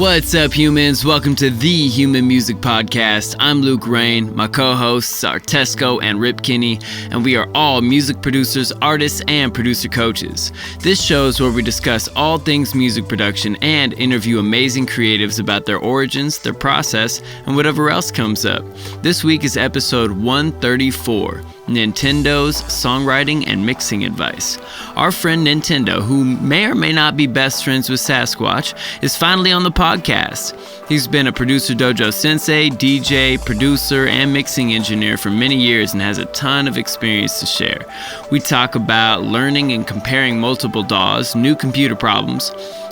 What's up, humans? Welcome to the Human Music Podcast. I'm Luke Rain. My co-hosts are Tesco and Rip Kinney, and we are all music producers, artists, and producer coaches. This show is where we discuss all things music production and interview amazing creatives about their origins, their process, and whatever else comes up. This week is episode 134. Nintendeaux's songwriting and mixing advice. Our friend Nintendeaux, who may or may not be best friends with Sasquatch, is finally on the podcast. He's been a Producer Dojo Sensei, DJ, producer, and mixing engineer for many years and has a ton of experience to share. We talk about learning and comparing multiple DAWs, new computer problems,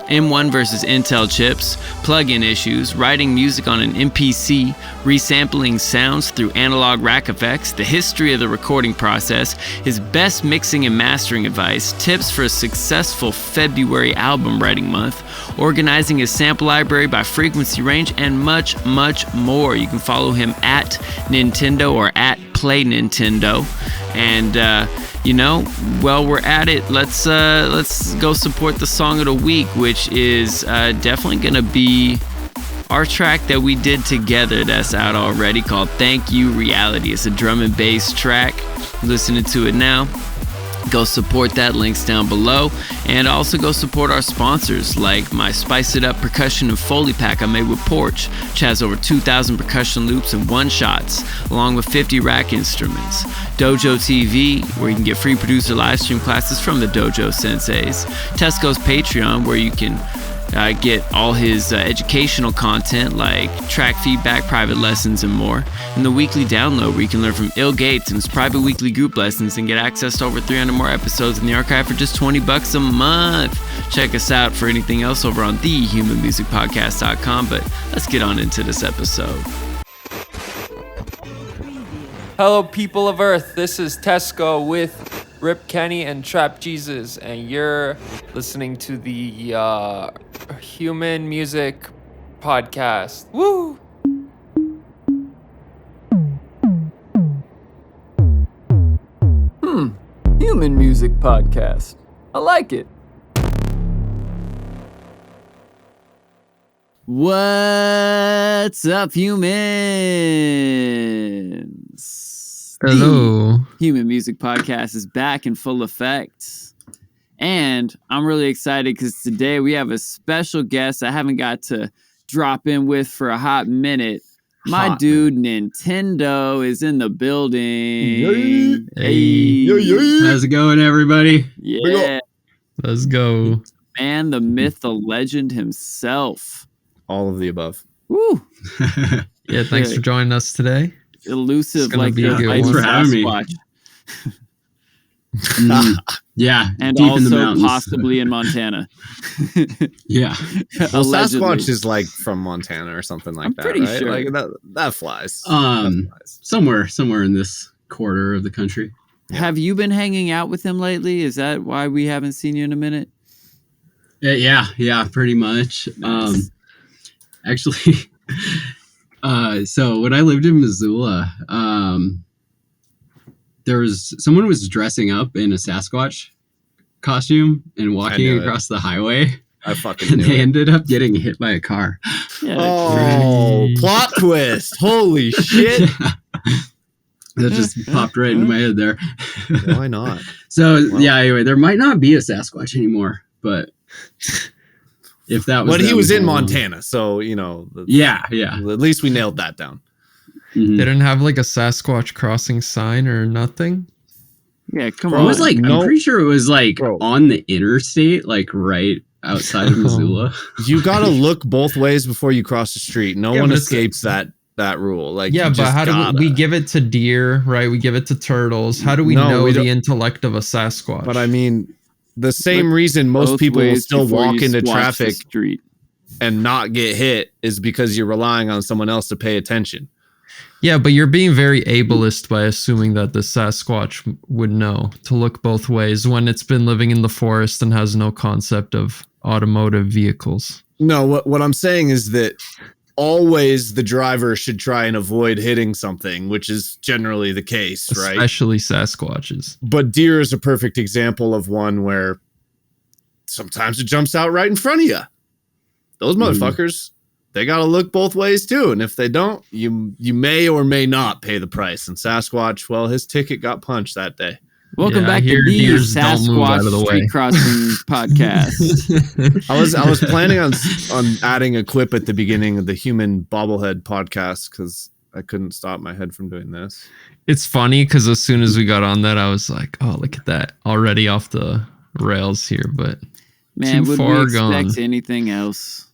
M1 versus Intel chips, plug-in issues, writing music on an MPC, resampling sounds through analog rack effects, the history of the recording process, his best mixing and mastering advice, tips for a successful February album writing month, organizing his sample library by frequency range, and much, much more. You can follow him at Nintendeaux or at Play Nintendeaux. And while we're at it, let's go support the song of the week, which is definitely gonna be our track that we did together that's out already, called Thank You Reality. It's a drum and bass track. Listening to it now. Go support that, links down below, and also go support our sponsors like my Spice It Up Percussion and Foley pack I made with Porch, which has over 2,000 percussion loops and one-shots, along with 50 rack instruments. Dojo TV, where you can get free producer live stream classes from the Dojo Senseis. Tesco's Patreon, where you can get all his educational content like track feedback, private lessons, and more. And the weekly download, where you can learn from Il Gates and his private weekly group lessons and get access to over 300 more episodes in the archive for just $20 a month. Check us out for anything else over on thehumanmusicpodcast.com, but let's get on into this episode. Hello, people of Earth. This is Tesco with Rip Kenny and Trap Jesus, and you're listening to the Human Music Podcast. Woo! Human Music Podcast. I like it. What's up, humans? Hello. The Human Music Podcast is back in full effect. And I'm really excited because today we have a special guest I haven't got to drop in with for a hot minute. My dude, Nintendeaux, is in the building. Hey. How's it going, everybody? Yeah. Let's go. Man, the myth, the legend himself. All of the above. Woo. Yeah, thanks for joining us today. Elusive like be a good the one. for Sasquatch. Yeah, and deep in the also mountains. possibly in Montana. Yeah. Well, Allegedly. Sasquatch is like from Montana or something like I'm that, pretty right? sure. Like that flies. Somewhere in this quarter of the country. Have you been hanging out with him lately? Is that why we haven't seen you in a minute? Yeah, pretty much. Nice. Actually, so when I lived in Missoula, someone was dressing up in a Sasquatch costume and walking across the highway. I fucking And knew they it. ended up getting hit by a car. Yeah. Oh, plot twist. Holy shit. That just popped right into my head there. Why not? So, anyway, there might not be a Sasquatch anymore, but if that was... But he that was in all along. Montana, so, Yeah. At least we nailed that down. Mhm. They didn't have like a Sasquatch crossing sign or nothing? Yeah, come It on. was like, No. I'm pretty sure it was like Bro. on the interstate, like right outside of Missoula. You got to look both ways before you cross the street. No Yeah, one but it's- escapes that rule. Like, Yeah, you but just how do gotta. we give it to deer, right? We give it to turtles. How do we No, know we the don't- intellect of a Sasquatch? But I mean, the same Look reason most both people will ways still before walk you into watch the traffic street. and not get hit is because you're relying on someone else to pay attention. Yeah, but you're being very ableist by assuming that the Sasquatch would know to look both ways when it's been living in the forest and has no concept of automotive vehicles. No, what I'm saying is that always the driver should try and avoid hitting something, which is generally the case, right? Especially Sasquatches. But deer is a perfect example of one where sometimes it jumps out right in front of you. Those motherfuckers, they got to look both ways too. And if they don't, you may or may not pay the price. And Sasquatch, well, his ticket got punched that day. Welcome back to the Sasquatch Street Crossing podcast. I was planning on adding a clip at the beginning of the Human Bobblehead podcast because I couldn't stop my head from doing this. It's funny because as soon as we got on that, I was like, "Oh, look at that! Already off the rails here." But man, too would far we expect gone. anything else?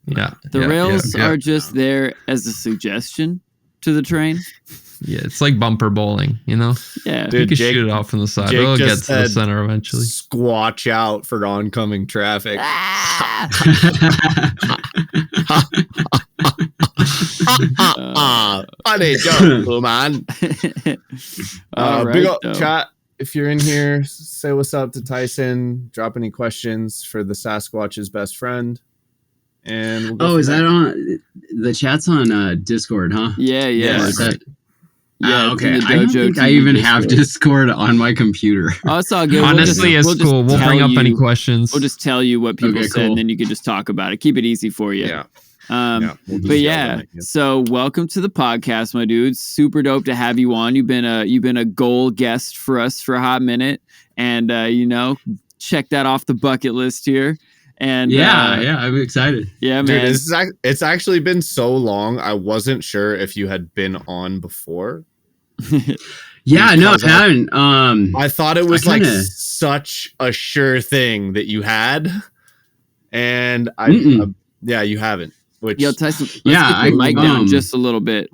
Yeah, The rails are just there as a suggestion to the train. Yeah, it's like bumper bowling, you know? Yeah. Dude, you can shoot it off from the side. Jake It'll get just to the said, center eventually. Squatch out for oncoming traffic. Funny joke, man. Big up chat. If you're in here, say what's up to Tyson. Drop any questions for the Sasquatch's best friend. And we'll is that on the chat's on Discord, huh? Yeah. Yeah, okay. It's in the I don't Dojo think I TV even Discord. have Discord on my computer. Oh, it's all good. Honestly, it's cool. We'll bring up any questions. We'll just tell you what people said, and then you can just talk about it. Keep it easy for you. Yeah. But yeah, so welcome to the podcast, my dudes. Super dope to have you on. You've been a goal guest for us for a hot minute, and check that off the bucket list here. And I'm excited. Yeah, man. Dude, it's actually been so long. I wasn't sure if you had been on before. Yeah, no, I haven't. I thought it was such a sure thing that you had, and you haven't. Which Tyson, let's get the mic down just a little bit.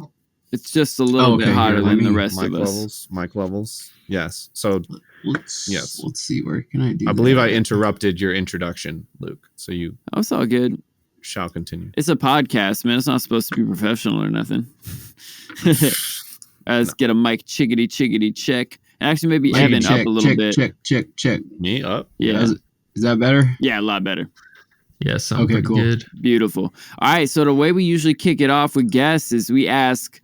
It's just a little bit hotter than the rest of us. Mic levels. Yes. So let's see, where can I do? I believe I interrupted your introduction, Luke. So you. Oh, it's all good. Shall continue. It's a podcast, man. It's not supposed to be professional or nothing. Let's get a mic chickity check. Actually, maybe Evan up a little bit. Check. Me up? Yeah. Is that better? Yeah, a lot better. Yeah, sounds pretty cool. Good. Beautiful. All right, so the way we usually kick it off with guests is we ask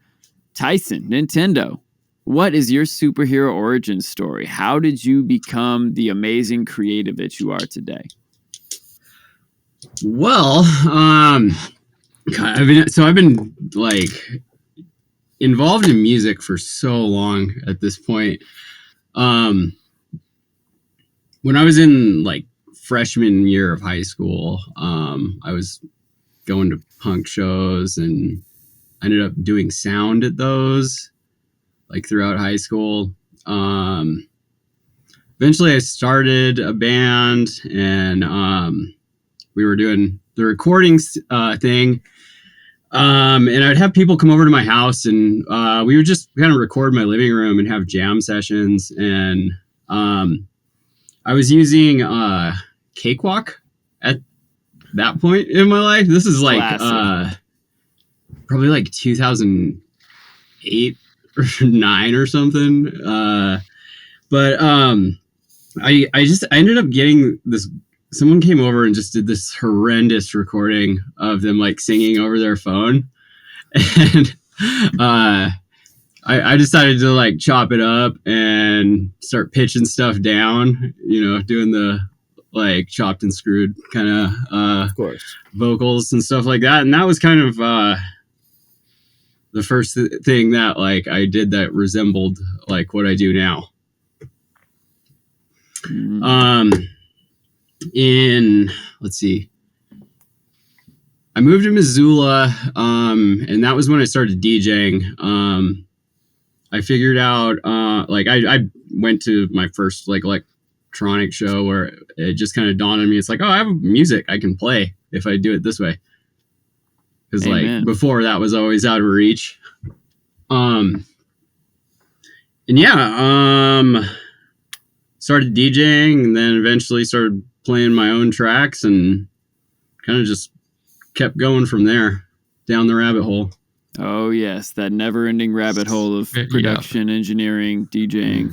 Tyson, Nintendeaux, what is your superhero origin story? How did you become the amazing creative that you are today? Well, I've been like involved in music for so long at this point. When I was in like freshman year of high school, I was going to punk shows and I ended up doing sound at those like throughout high school. Eventually I started a band and we were doing the recordings thing. And I'd have people come over to my house and we would just kind of record in my living room and have jam sessions. And I was using Cakewalk at that point in my life. This is like probably like 2008 or 9 or something. But I ended up getting this. Someone came over and just did this horrendous recording of them like singing over their phone. And I decided to like chop it up and start pitching stuff down, doing the like chopped and screwed kind of course vocals and stuff like that. And that was kind of the first thing that like I did that resembled like what I do now. Let's see, I moved to Missoula, and that was when I started DJing. I figured out, I went to my first like electronic show where it just kind of dawned on me. It's like, oh, I have music I can play if I do it this way. Because like before that was always out of reach. Started DJing and then eventually started playing my own tracks and kind of just kept going from there down the rabbit hole. Oh yes, that never-ending rabbit hole of production, engineering, DJing.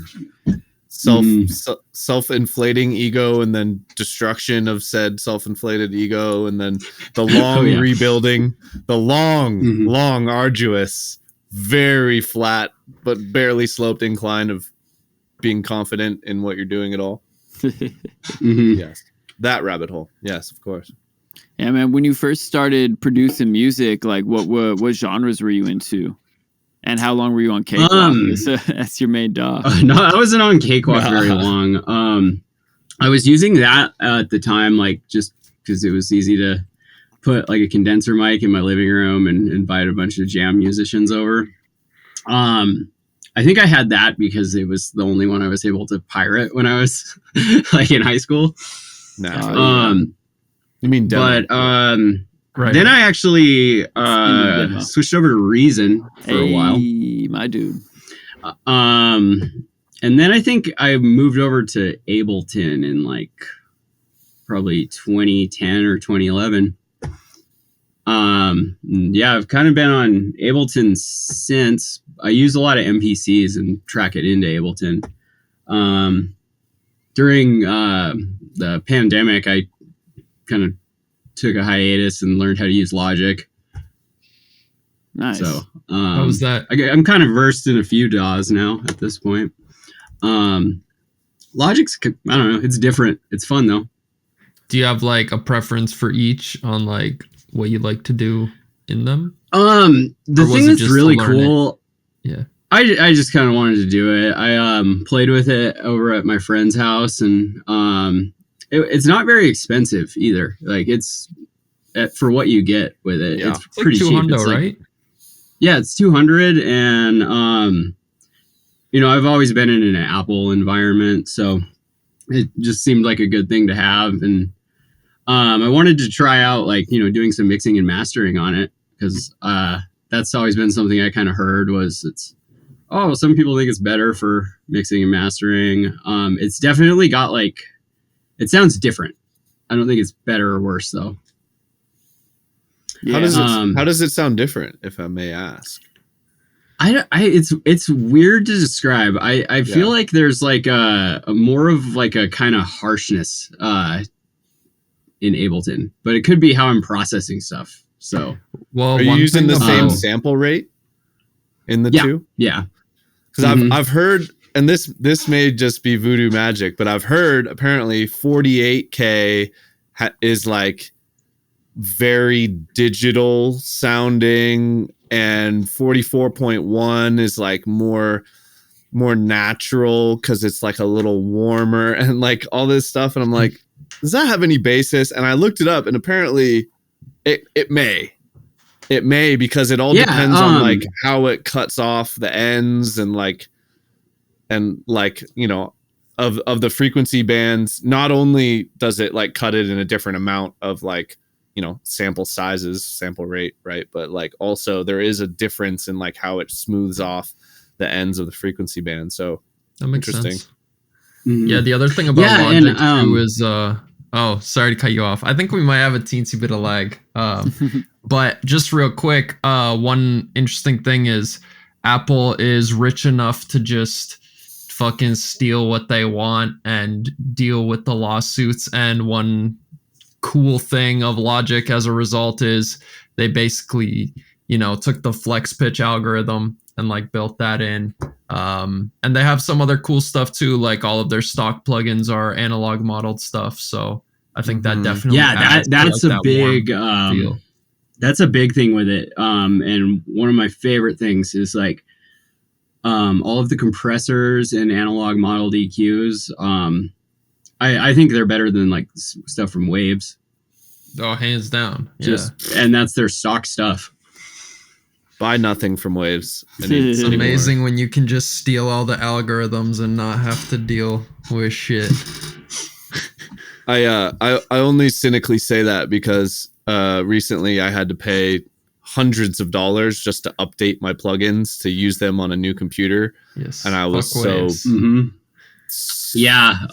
Self-inflating ego and then destruction of said self-inflated ego and then the long rebuilding, the long, arduous, very flat but barely sloped incline of being confident in what you're doing at all. Yes, that rabbit hole. Yes, of course. Yeah, man. When you first started producing music, like what genres were you into? And how long were you on Cakewalk as your main DAW? No, I wasn't on Cakewalk very long. I was using that at the time, like just because it was easy to put like a condenser mic in my living room and invite a bunch of jam musicians over. I think I had that because it was the only one I was able to pirate when I was like in high school. Naturally. You mean demo? But Right. then I actually switched over to Reason for a while. My dude. And then I think I moved over to Ableton in like probably 2010 or 2011. Yeah, I've kind of been on Ableton since. I use a lot of MPCs and track it into Ableton. During the pandemic, I kind of took a hiatus and learned how to use Logic. Nice. So How was that? I'm kind of versed in a few DAWs now at this point. Logic's, I don't know, it's different. It's fun though. Do you have like a preference for each on like what you like to do in them? The thing that's really cool. Yeah. I just kind of wanted to do it. I played with it over at my friend's house, and it's not very expensive either. Like it's for what you get with it. Yeah. It's pretty like cheap. $200, It's like, right? yeah, it's 200, and you know, I've always been in an Apple environment, so it just seemed like a good thing to have. And I wanted to try out, like, you know, doing some mixing and mastering on it, because that's always been something I kind of heard was some people think it's better for mixing and mastering. It's definitely got like, it sounds different. I don't think it's better or worse though. Yeah. How does it sound different, if I may ask? It's weird to describe. I feel like there's like a more of like a kind of harshness in Ableton, but it could be how I'm processing stuff. So, well, are you using the same sample rate in the two? Yeah, because I've heard, and this may just be voodoo magic, but I've heard apparently 48K is like very digital sounding, and 44.1 is like more natural because it's like a little warmer and like all this stuff. And I'm like, does that have any basis? And I looked it up, and apparently it may, because it all depends on like how it cuts off the ends and like you know, of the frequency bands. Not only does it like cut it in a different amount of like, you know, sample sizes, sample rate, right? But like also there is a difference in like how it smooths off the ends of the frequency band. So that makes interesting. sense. Yeah, the other thing about Logic and, too is sorry to cut you off. I think we might have a teensy bit of lag. But just real quick, one interesting thing is Apple is rich enough to just fucking steal what they want and deal with the lawsuits. And one cool thing of Logic as a result is they basically, you know, took the flex pitch algorithm and like built that in. And they have some other cool stuff too, like all of their stock plugins are analog modeled stuff. So I think that definitely that's a big feel. That's a big thing with it. And one of my favorite things is like all of the compressors and analog modeled EQs. I think they're better than like stuff from Waves. Oh, hands down. And that's their stock stuff. Buy nothing from Waves. It's amazing when you can just steal all the algorithms and not have to deal with shit. I only cynically say that because recently I had to pay hundreds of dollars just to update my plugins to use them on a new computer. Yes. And I was so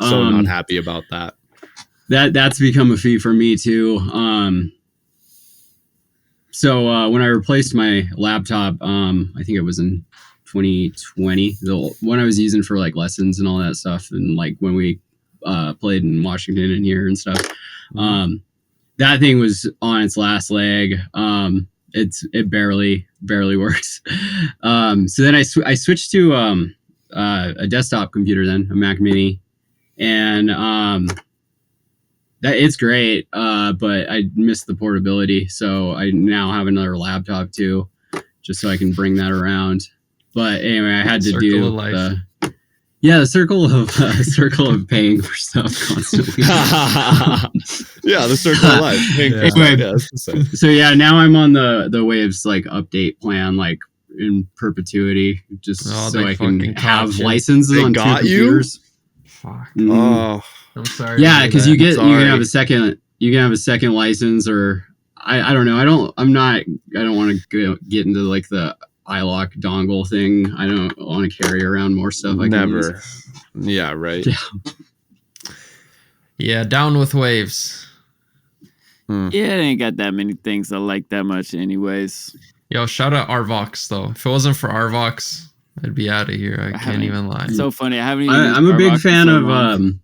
not happy about that. That's become a fee for me too. So when I replaced my laptop, I think it was in 2020, the one I was using for like lessons and all that stuff, and like when we played in Washington and here and stuff, that thing was on its last leg. It barely works. So then I switched to a desktop computer, then a Mac Mini, and that it's great, but I missed the portability, so I now have another laptop too, just so I can bring that around. But anyway, I had to Circle do of life. the circle of paying for stuff constantly. Yeah, the circle of life. Anyway, that's the same. so yeah, now I'm on the Waves like update plan, like in perpetuity, just so they I can fucking have caught you. licenses They on 2 got you? computers. Fuck. Mhm. Oh, I'm sorry. Yeah, to hear because that. you can have Sorry. a second license, or I don't know. I don't want to get into like the iLock dongle thing. I don't want to carry around more stuff. I can use. never. Yeah, right. Yeah, down with Waves. Yeah, I ain't got that many things I like that much, anyways. Yo, shout out Arvox though. If it wasn't for Arvox, I'd be out of here. I can't haven't- even lie. It's so funny. I haven't even. I'm a big Starbucks in fan so of long.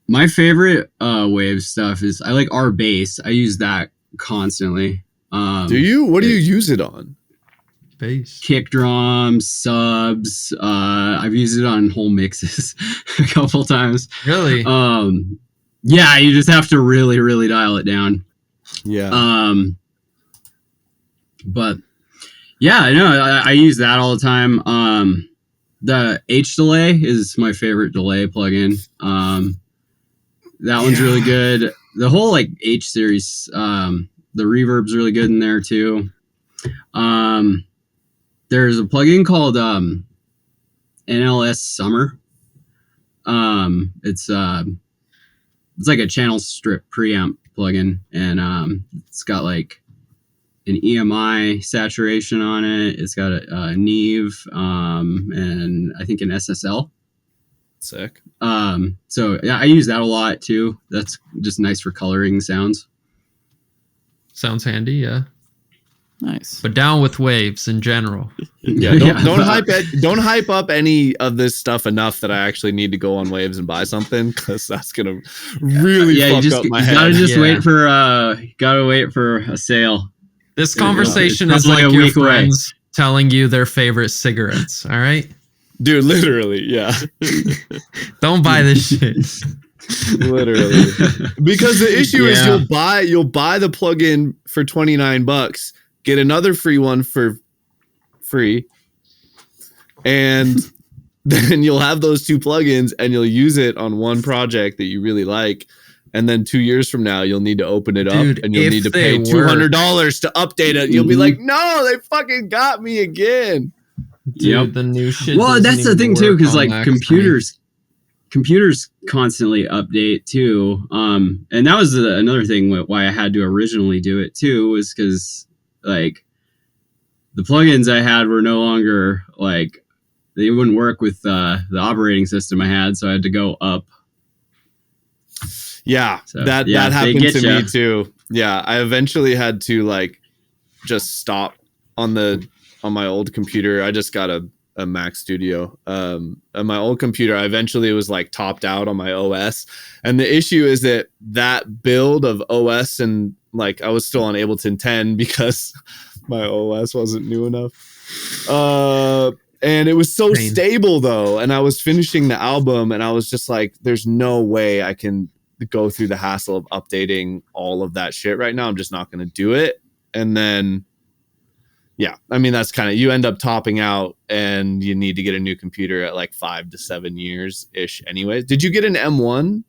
my favorite Wave stuff is I like R bass. I use that constantly. Do you? What do you use it on? Bass. Kick drums, subs. I've used it on whole mixes a couple times. Really? Yeah, you just have to really, really dial it down. Yeah. But yeah, I know I use that all the time. The H delay is my favorite delay plugin. That one's really good. The whole like H series, the reverb's really good in there too. There's a plugin called NLS Summer. It's like a channel strip preamp plugin, and it's got like an EMI saturation on it. It's got a Neve, and I think an SSL. Sick. So yeah, I use that a lot too. That's just nice for coloring sounds. Sounds handy, yeah. Nice. But down with Waves in general. Yeah, don't hype up any of this stuff enough that I actually need to go on Waves and buy something, because that's gonna really fuck up my head. Gotta wait for a sale. This conversation It's is like probably a your week away. friends telling you their favorite cigarettes, all right? Dude, literally, yeah. Don't buy this shit. Literally. Because the issue is Yeah. you'll buy the plugin for $29, get another free one for free, and then you'll have those two plugins and you'll use it on one project that you really like, and then 2 years from now you'll need to open it Dude, up and you'll if need to they pay $200 to update it. You'll be like, no, they fucking got me again. Dude, Yep. the new shit. Well, doesn't that's the even thing too, work because on like that computers constantly update too. And that was another thing why I had to originally do it too, was because like the plugins I had were no longer like, they wouldn't work with the operating system I had, so I had to go up. Yeah, So, that yeah, they happened get to ya. me too. Yeah, I eventually had to like just stop on my old computer. I just got a Mac Studio. On my old computer, I eventually was like topped out on my OS, and the issue is that build of OS, and like I was still on Ableton 10 because my OS wasn't new enough. And it was so stable though, and I was finishing the album, and I was just like, there's no way I can go through the hassle of updating all of that shit right now. I'm just not going to do it. And then, yeah, I mean, that's kind of, you end up topping out and you need to get a new computer at like 5 to 7 years ish anyways. Did you get an M1?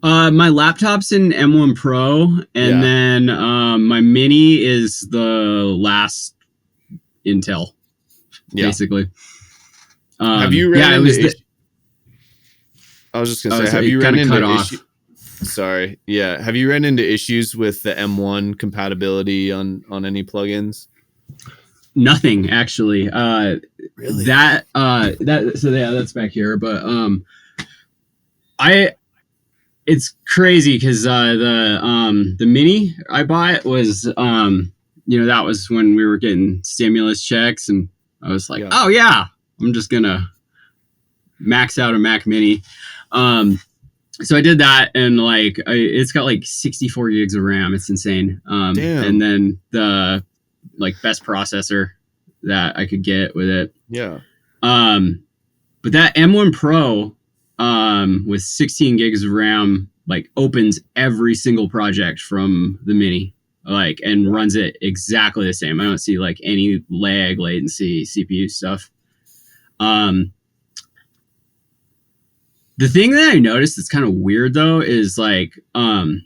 My laptop's an M1 Pro, and then my mini is the last Intel, basically. Have you ran into issues? I was just gonna say, have you run into issues? Sorry, yeah. Have you run into issues with the M1 compatibility on any plugins? Nothing actually. Really? That's back here, but it's crazy because the mini I bought was that was when we were getting stimulus checks, and I was like, oh yeah, I'm just gonna max out a Mac Mini. So I did that, and like it's got like 64 gigs of RAM. It's insane. Damn. And then the like best processor that I could get with it. Yeah. But that M1 Pro, with 16 gigs of RAM, like opens every single project from the mini, like, and runs it exactly the same. I don't see like any lag, latency, CPU stuff. The thing that I noticed that's kind of weird though is like when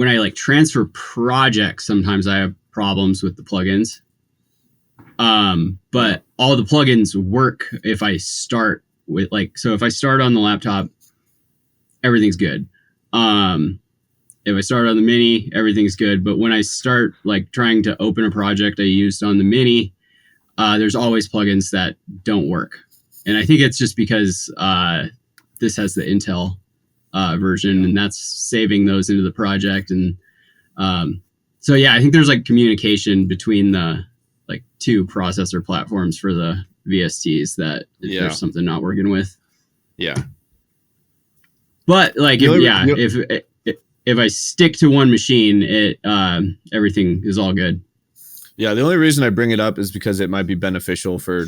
I like transfer projects, sometimes I have problems with the plugins. But all the plugins work if I start with like, so if I start on the laptop, everything's good. If I start on the mini, everything's good. But when I start like trying to open a project I used on the mini, there's always plugins that don't work. And I think it's just because this has the Intel version, and that's saving those into the project. And so, yeah, I think there's like communication between the like two processor platforms for the VSTs that there's something not working with. Yeah. But like, if I stick to one machine, it everything is all good. Yeah, the only reason I bring it up is because it might be beneficial for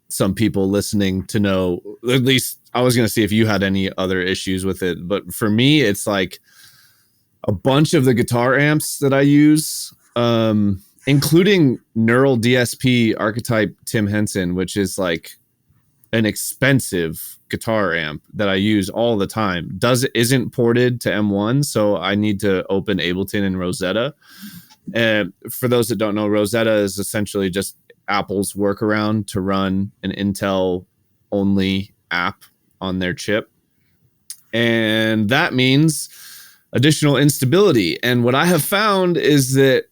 some people listening to know. At least I was going to see if you had any other issues with it, but for me, it's like a bunch of the guitar amps that I use, including Neural DSP Archetype Tim Henson, which is like an expensive guitar amp that I use all the time, isn't ported to M1, so I need to open Ableton and Rosetta. And for those that don't know, Rosetta is essentially just Apple's workaround to run an Intel only app on their chip. And that means additional instability. And what I have found is that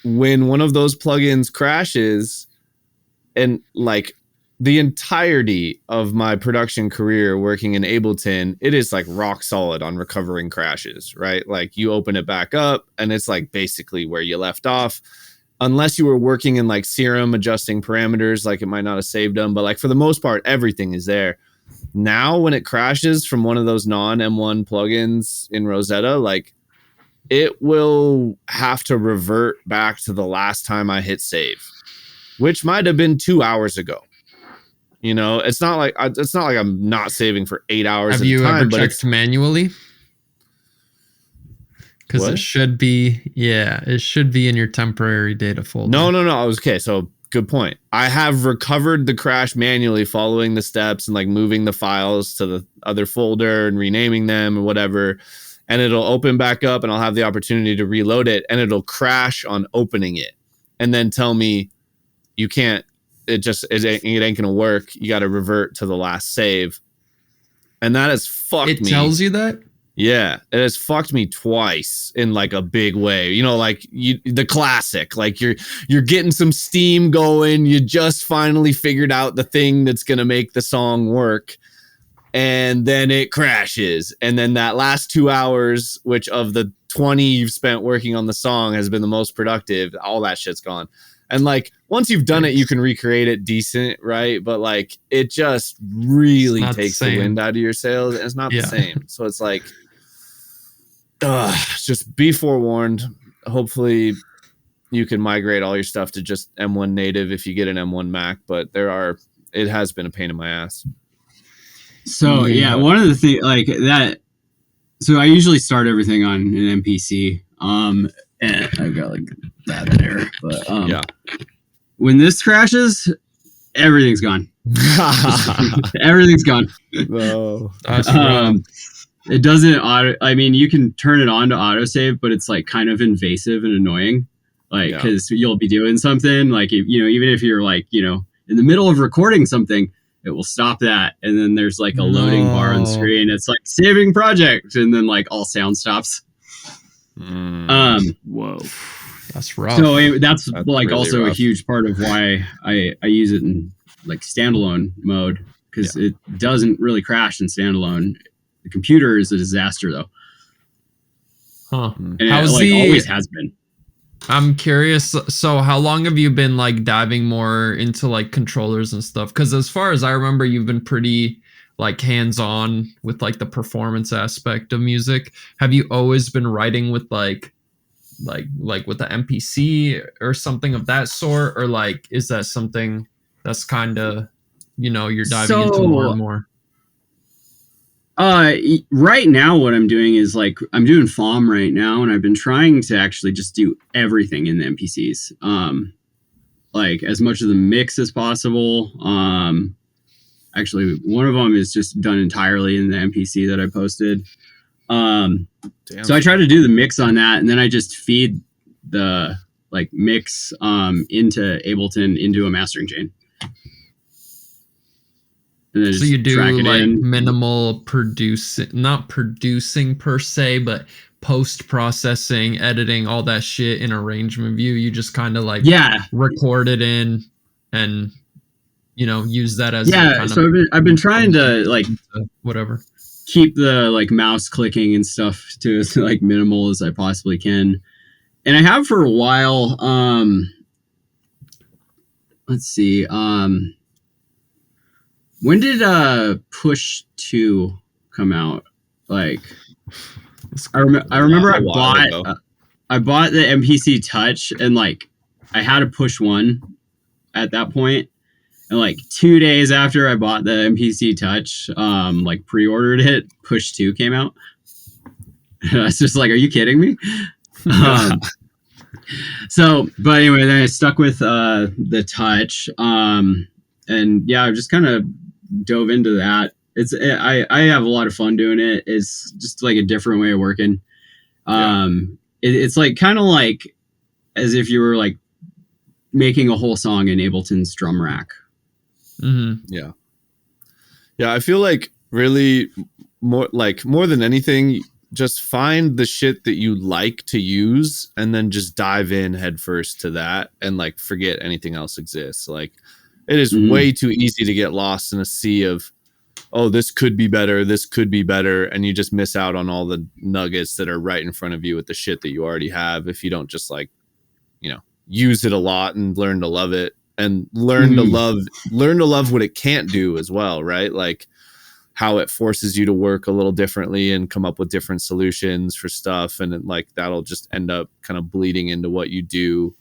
when one of those plugins crashes, and like the entirety of my production career working in Ableton, it is like rock solid on recovering crashes, right? Like you open it back up and it's like basically where you left off. Unless you were working in like Serum adjusting parameters, like it might not have saved them, but like for the most part, everything is there. Now, when it crashes from one of those non-M1 plugins in Rosetta, like it will have to revert back to the last time I hit save, which might have been 2 hours ago. You know, it's not like I'm not saving for 8 hours. Have you ever checked manually? Because it should be, it should be in your temporary data folder. No. Okay, so good point. I have recovered the crash manually following the steps and like moving the files to the other folder and renaming them or whatever. And it'll open back up and I'll have the opportunity to reload it and it'll crash on opening it and then tell me you can't, it ain't gonna work. You got to revert to the last save. And that has fucked me. It tells you that? Yeah, it has fucked me twice in like a big way. You know, like the classic, like you're getting some steam going. You just finally figured out the thing that's going to make the song work. And then it crashes. And then that last 2 hours, which of the 20 you've spent working on the song has been the most productive, all that shit's gone. And like, once you've done it, you can recreate it decent, right? But like, it just really takes the wind out of your sails. And it's not the same. So it's like, just be forewarned. Hopefully you can migrate all your stuff to just M1 native if you get an M1 Mac, but it has been a pain in my ass. So yeah, one of the things like that, so I usually start everything on an MPC. And I've got like that there, but when this crashes, everything's gone. Everything's gone. Oh, it doesn't I mean, you can turn it on to autosave, but it's like kind of invasive and annoying. Like, because you'll be doing something like, even if you're like, in the middle of recording something, it will stop that. And then there's like a loading bar on screen. It's like saving project. And then like all sound stops. Whoa. That's rough. So that's like really also rough. a huge part of why I use it in like standalone mode, because it doesn't really crash in standalone. The computer is a disaster though. Huh. And it always has been. I'm curious. So how long have you been like diving more into like controllers and stuff? Because as far as I remember, you've been pretty like hands-on with like the performance aspect of music. Have you always been writing with like with the MPC or something of that sort? Or like, is that something that's kind of you're diving into more and more? Right now what I'm doing is like I'm doing FAWM right now, and I've been trying to actually just do everything in the MPCs. Like as much of the mix as possible. Actually one of them is just done entirely in the MPC that I posted. So I try to do the mix on that, and then I just feed the like mix into Ableton into a mastering chain. So you do like minimal producing, not producing per se, but post-processing, editing, all that shit in arrangement view. You just kind of like record it in and use that as so I've been trying to like whatever, keep the like mouse clicking and stuff to as like minimal as I possibly can, and I have for a while. Let's see. When did Push 2 come out? Like, I remember I bought the MPC Touch, and like I had a Push 1 at that point, and like 2 days after I bought the MPC Touch, like pre-ordered it, Push 2 came out. I was just like, are you kidding me? So, but anyway, then I stuck with the Touch, and yeah, I just kind of dove into that. I have a lot of fun doing it. It's just like a different way of working. It's like kind of like as if you were like making a whole song in Ableton's drum rack. Yeah, I feel like really more than anything, just find the shit that you like to use and then just dive in headfirst to that and like forget anything else exists. Like it is way too easy to get lost in a sea of, oh, this could be better, and you just miss out on all the nuggets that are right in front of you with the shit that you already have if you don't just like, use it a lot and learn to love it and learn to love what it can't do as well, right? Like how it forces you to work a little differently and come up with different solutions for stuff, and it, like that'll just end up kind of bleeding into what you do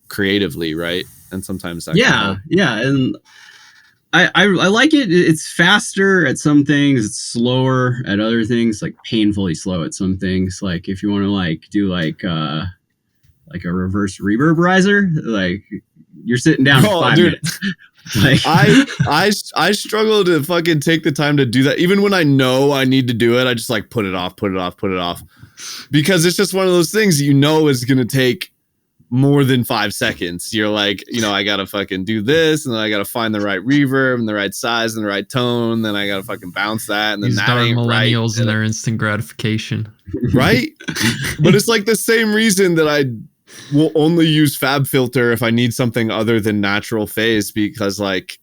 creatively, right? And sometimes that and I like it. It's faster at some things, it's slower at other things, like painfully slow at some things. Like if you want to like do like a reverse reverberizer, like you're sitting down for 5 minutes. Like I struggle to fucking take the time to do that. Even when I know I need to do it, I just like put it off because it's just one of those things is going to take more than 5 seconds. You're like, I gotta fucking do this, and then I gotta find the right reverb and the right size and the right tone. Then I gotta fucking bounce that, and then these that darn ain't millennials right. and their instant gratification, right? But it's like the same reason that I will only use FabFilter if I need something other than natural phase, because like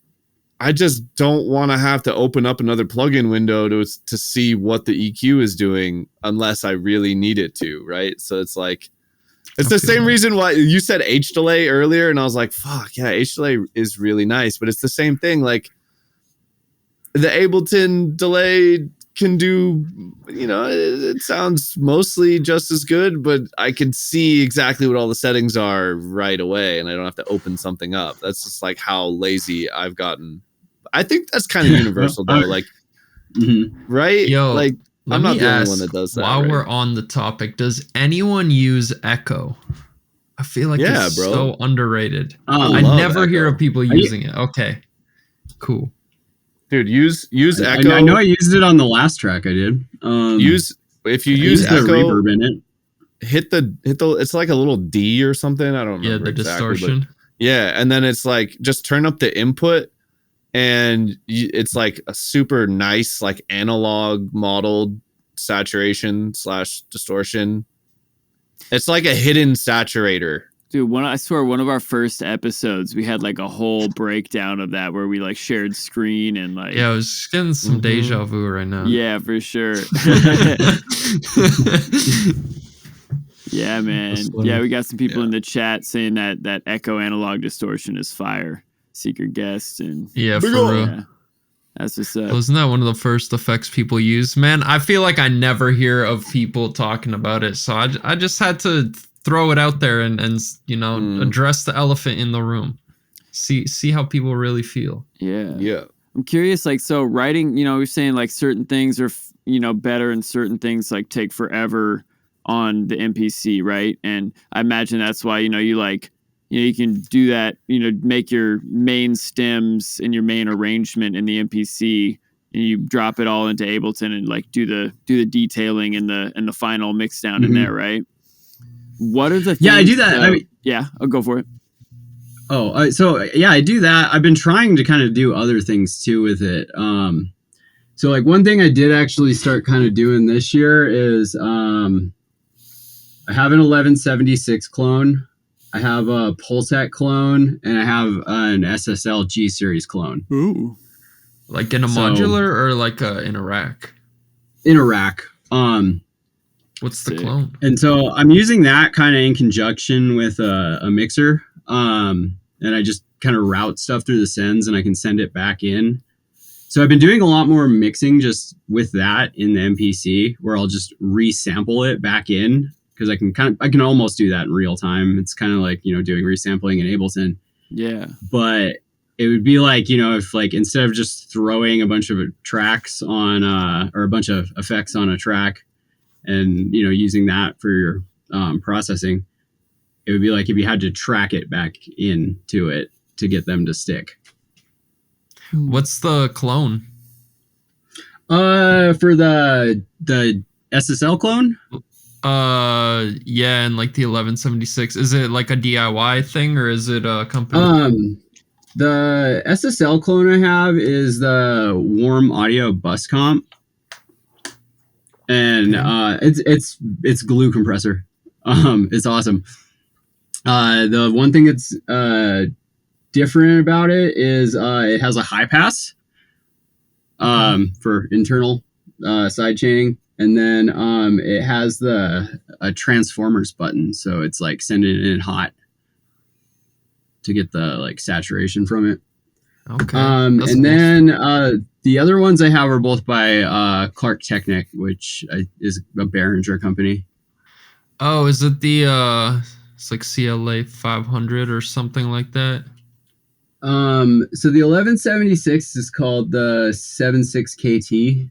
I just don't want to have to open up another plugin window to see what the EQ is doing unless I really need it to, right? So it's like. It's the same reason why you said H delay earlier, and I was like, fuck, yeah, H delay is really nice, but it's the same thing. Like the Ableton delay can do, it sounds mostly just as good, but I can see exactly what all the settings are right away, and I don't have to open something up. That's just like how lazy I've gotten. I think that's kind of universal though, like, right? Yo, like, I'm not the only one that does that. While we're on the topic, does anyone use Echo? I feel like it's so underrated. I never hear of people using it. Okay, cool. Dude, use Echo. I know I used it on the last track I did. If you use Echo, the reverb in it. Hit the it's like a little D or something. I don't remember. Yeah, the exactly, distortion. Yeah, and then it's like just turn up the input, and it's like a super nice like analog modeled saturation / distortion. It's like a hidden saturator. Dude, I swear one of our first episodes, we had like a whole breakdown of that where we like shared screen and like... Yeah, I was getting some deja vu right now. Yeah, for sure. Yeah, man. Yeah, we got some people in the chat saying that Echo analog distortion is fire. Secret guest and... Yeah, for real. Yeah. That's what's up. Wasn't that one of the first effects people use? Man, I feel like I never hear of people talking about it, so I just had to throw it out there and address the elephant in the room. See how people really feel. Yeah. I'm curious, like, so writing, you're saying like certain things are, better and certain things like take forever on the MPC, right? And I imagine that's why, you can do that, make your main stems and your main arrangement in the MPC, and you drop it all into Ableton and like do the detailing and the final mix down in there, right? What are the things? Yeah, I do that. I'll go for it. I do that. I've been trying to kind of do other things too with it. So like one thing I did actually start kind of doing this year is I have an 1176 clone, I have a Pultec clone, and I have an SSL G series clone. Ooh. Like in a modular or like in a rack? In a rack. What's the clone? And so I'm using that kind of in conjunction with a mixer. And I just kind of route stuff through the sends and I can send it back in. So I've been doing a lot more mixing just with that in the MPC, where I'll just resample it back in, because I can almost do that in real time. It's kind of like, doing resampling in Ableton. Yeah. But it would be like, if like instead of just throwing a bunch of tracks on or a bunch of effects on a track and, using that for your processing, it would be like if you had to track it back into it to get them to stick. What's the clone? For the SSL clone? Yeah, and like the 1176. Is it like a DIY thing or is it a company? The SSL clone I have is the Warm Audio Bus Comp. And it's glue compressor. It's awesome. The one thing that's different about it is it has a high pass for internal side chaining, and then it has a transformers button, so it's like sending it in hot to get the like saturation from it. Okay. And then the other ones I have are both by Clark Technic, which is a Behringer company. Oh, is it the it's like CLA 500 or something like that? So the 1176 is called the 76 KT,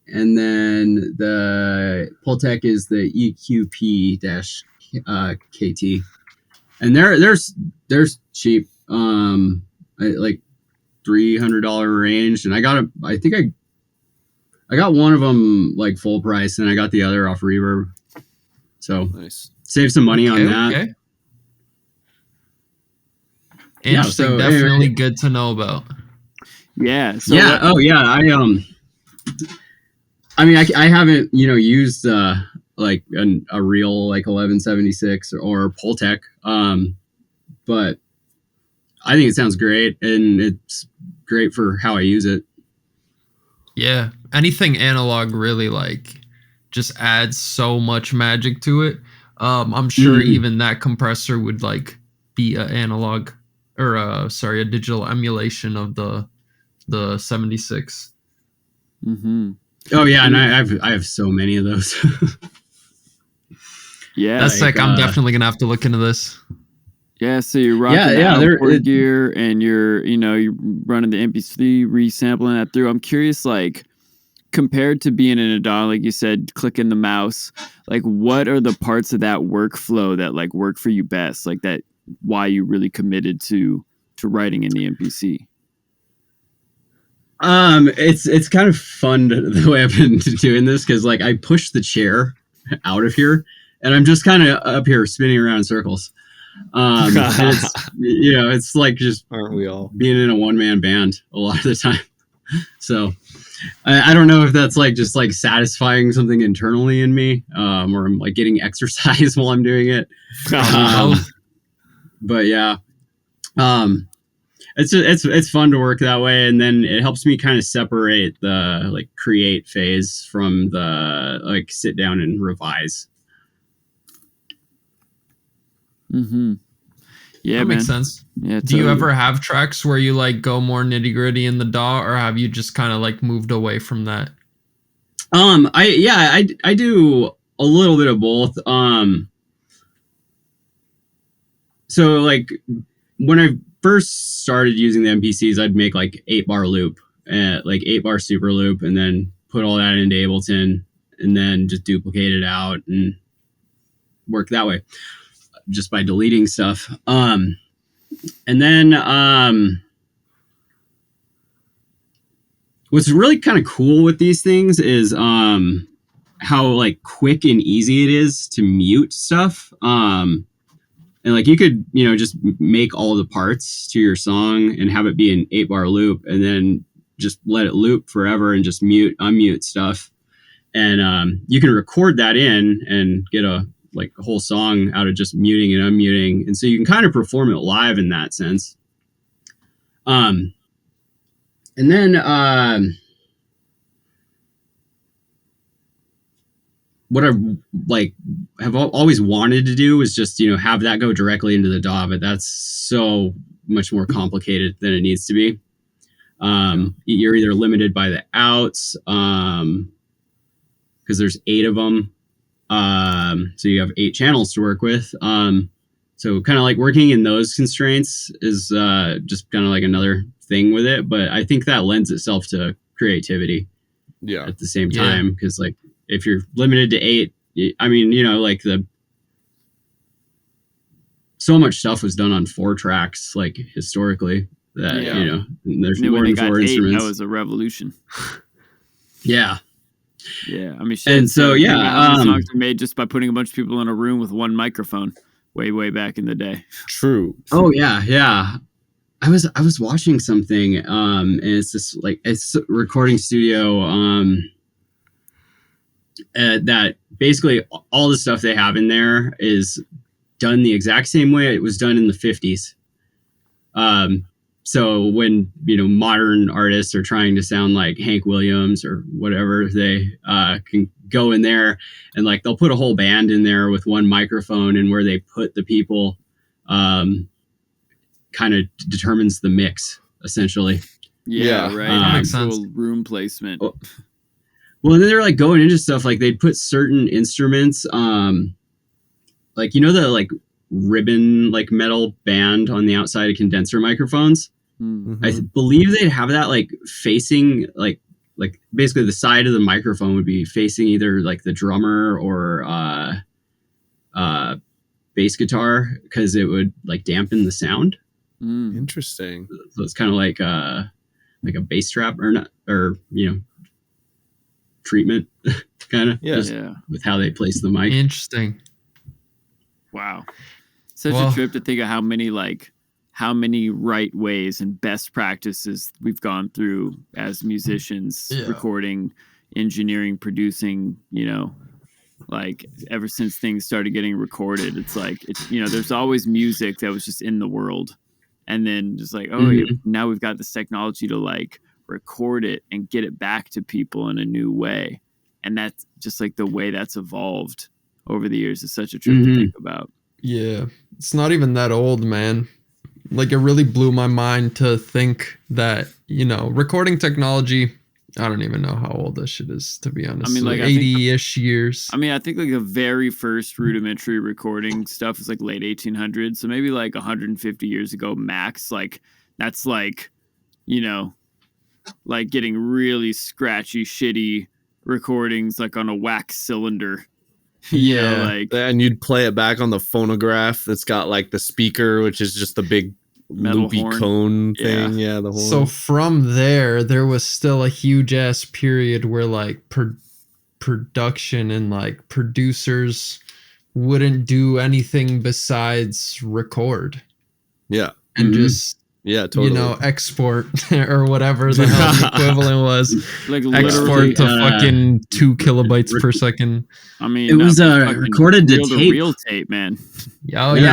and then the Pultec is the EQP-KT, and they're cheap, like $300 range, and I got I got one of them like full price, and I got the other off Reverb, so nice. Save some money on that. Okay. Interesting. So definitely good to know about. Yeah. So yeah. Oh yeah. I mean, I haven't used like a real like 1176 or Pultec, but I think it sounds great, and it's great for how I use it. Yeah, anything analog really like just adds so much magic to it. I'm sure even that compressor would like be an analog or a digital emulation of the 76. Mm-hmm. Oh yeah, and I have so many of those. Yeah, that's sick. I'm definitely gonna have to look into this. Yeah, so you're rocking the gear, and you're running the MP3, resampling that through. I'm curious, like, compared to being in a DAW, like you said, clicking the mouse, like, what are the parts of that workflow that like work for you best? Like that, why you really committed to writing in the MPC? It's kind of fun the way I've been doing this, because like I push the chair out of here, and I'm just kind of up here spinning around in circles. And it's like just aren't we all being in a one-man band a lot of the time. So I don't know if that's like just like satisfying something internally in me, or I'm like getting exercise while I'm doing it. But yeah, it's fun to work that way, and then it helps me kind of separate the like create phase from the like sit down and revise. Mm-hmm. Yeah, that makes sense. Yeah. Do you ever have tracks where you like go more nitty gritty in the DAW, or have you just kind of like moved away from that? I do a little bit of both. So like when I first started using the MPCs, I'd make like 8-bar loop, like 8-bar super loop, and then put all that into Ableton, and then just duplicate it out and work that way, just by deleting stuff. And then what's really kind of cool with these things is how like quick and easy it is to mute stuff. And like you could, just make all the parts to your song and have it be an 8-bar loop, and then just let it loop forever and just unmute stuff. And you can record that in and get a whole song out of just muting and unmuting. And so you can kind of perform it live in that sense. And then what I have always wanted to do is just, have that go directly into the DAW, but that's so much more complicated than it needs to be. You're either limited by the outs, because there's 8 of them. So you have 8 channels to work with. So kind of like working in those constraints is just kind of like another thing with it. But I think that lends itself to creativity at the same time. Because like if you're limited to 8, I mean, so much stuff was done on 4 tracks, like historically, that, there's more than 4 instruments. That was a revolution. Yeah. Yeah. I mean, and so, songs are made just by putting a bunch of people in a room with one microphone way back in the day. True. Oh yeah. Yeah. I was watching something, and it's this it's a recording studio, that basically all the stuff they have in there is done the exact same way it was done in the 50s. So when, modern artists are trying to sound like Hank Williams or whatever, they can go in there and they'll put a whole band in there with one microphone, and where they put the people kind of determines the mix, essentially. Yeah, right. That makes sense. Room placement. Well, and then they're going into stuff they'd put certain instruments, the ribbon metal band on the outside of condenser microphones. Mm-hmm. I believe they'd have that facing basically the side of the microphone would be facing either the drummer or bass guitar, because it would dampen the sound. Interesting. So it's kind of like a bass trap treatment kind of with how they place the mic. Interesting. Wow. Such a trip to think of how many right ways and best practices we've gone through as musicians, recording, engineering, producing, ever since things started getting recorded. It's there's always music that was just in the world. And then just now we've got this technology to record it and get it back to people in a new way. And that's just the way that's evolved over the years is such a trip to think about. Yeah. It's not even that old, man. It really blew my mind to think that, recording technology, I don't even know how old this shit is, to be honest. I mean, 80-ish years. I mean, I think the very first rudimentary recording stuff is late 1800s. So maybe 150 years ago max. That's getting really scratchy, shitty recordings on a wax cylinder. And you'd play it back on the phonograph that's got the speaker, which is just the big metal loopy horn. Cone thing. Yeah, the horn. So from there was still a huge ass period where production and producers wouldn't do anything besides record. Yeah. And just totally. Export or whatever the hell the equivalent was. Export to fucking 2 kilobytes per second. I mean, it was recorded to tape. Real tape, man.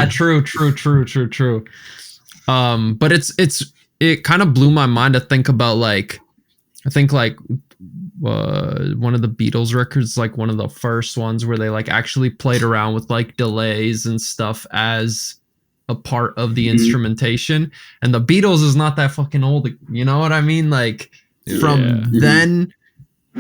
True. But it kind of blew my mind to think about one of the Beatles records, one of the first ones where they actually played around with delays and stuff as a part of the instrumentation. And the Beatles is not that fucking old, you know what I mean? From then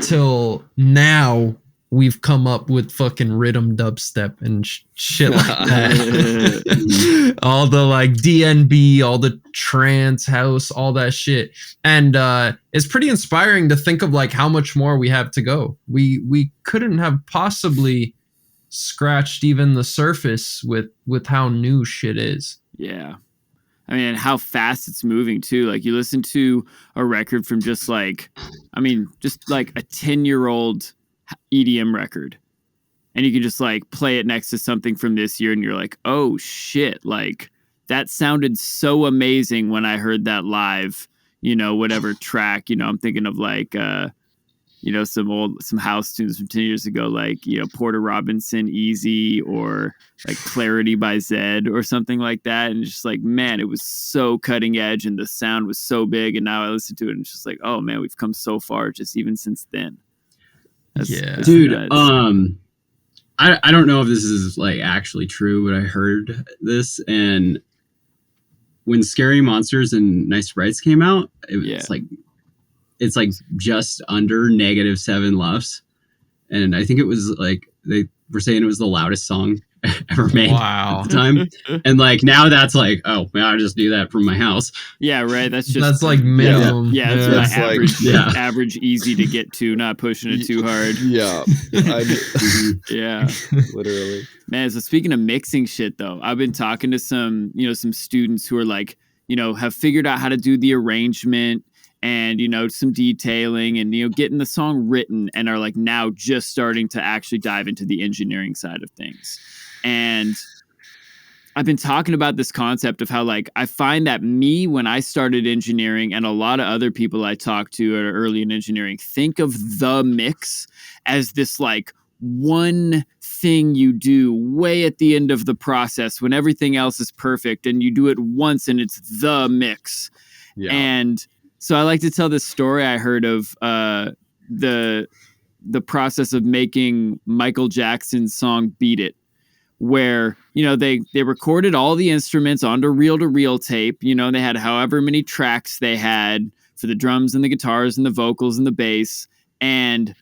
till now, we've come up with fucking rhythm dubstep and shit like that. All the like DNB, all the trance house, all that shit. And it's pretty inspiring to think of like how much more we have to go. We couldn't have possibly scratched even the surface with how new shit is. Yeah. I mean, and how fast it's moving too. Like you listen to a record from just like a 10-year-old EDM record, and you can just like play it next to something from this year, and you're like, oh shit, like that sounded so amazing when I heard that live, whatever track, I'm thinking of like some house tunes from 10 years ago, like, Porter Robinson Easy, or like Clarity by Zed or something like that. And it's just like, man, it was so cutting edge and the sound was so big. And now I listen to it and it's just like, oh man, we've come so far just even since then. That's dude. nuts. I don't know if this is like actually true, but I heard this, and when Scary Monsters and Nice Sprites came out, it's like just under -7 LUFS, and I think it was like they were saying it was the loudest song ever made at the time. And like now that's like, oh man, I just do that from my house. Yeah, right. That's like minimum. Yeah, that's my average easy to get to, not pushing it too hard. Yeah. Yeah. Literally. Man, so speaking of mixing shit though, I've been talking to some students who are like, have figured out how to do the arrangement and, some detailing and, getting the song written, and are like now just starting to actually dive into the engineering side of things. And I've been talking about this concept of how like I find that when I started engineering, and a lot of other people I talk to are early in engineering, think of the mix as this like one thing you do way at the end of the process when everything else is perfect, and you do it once and it's the mix. Yeah. And so I like to tell this story I heard of the process of making Michael Jackson's song Beat It, where, they recorded all the instruments onto reel-to-reel tape. They had however many tracks they had for the drums and the guitars and the vocals and the bass. And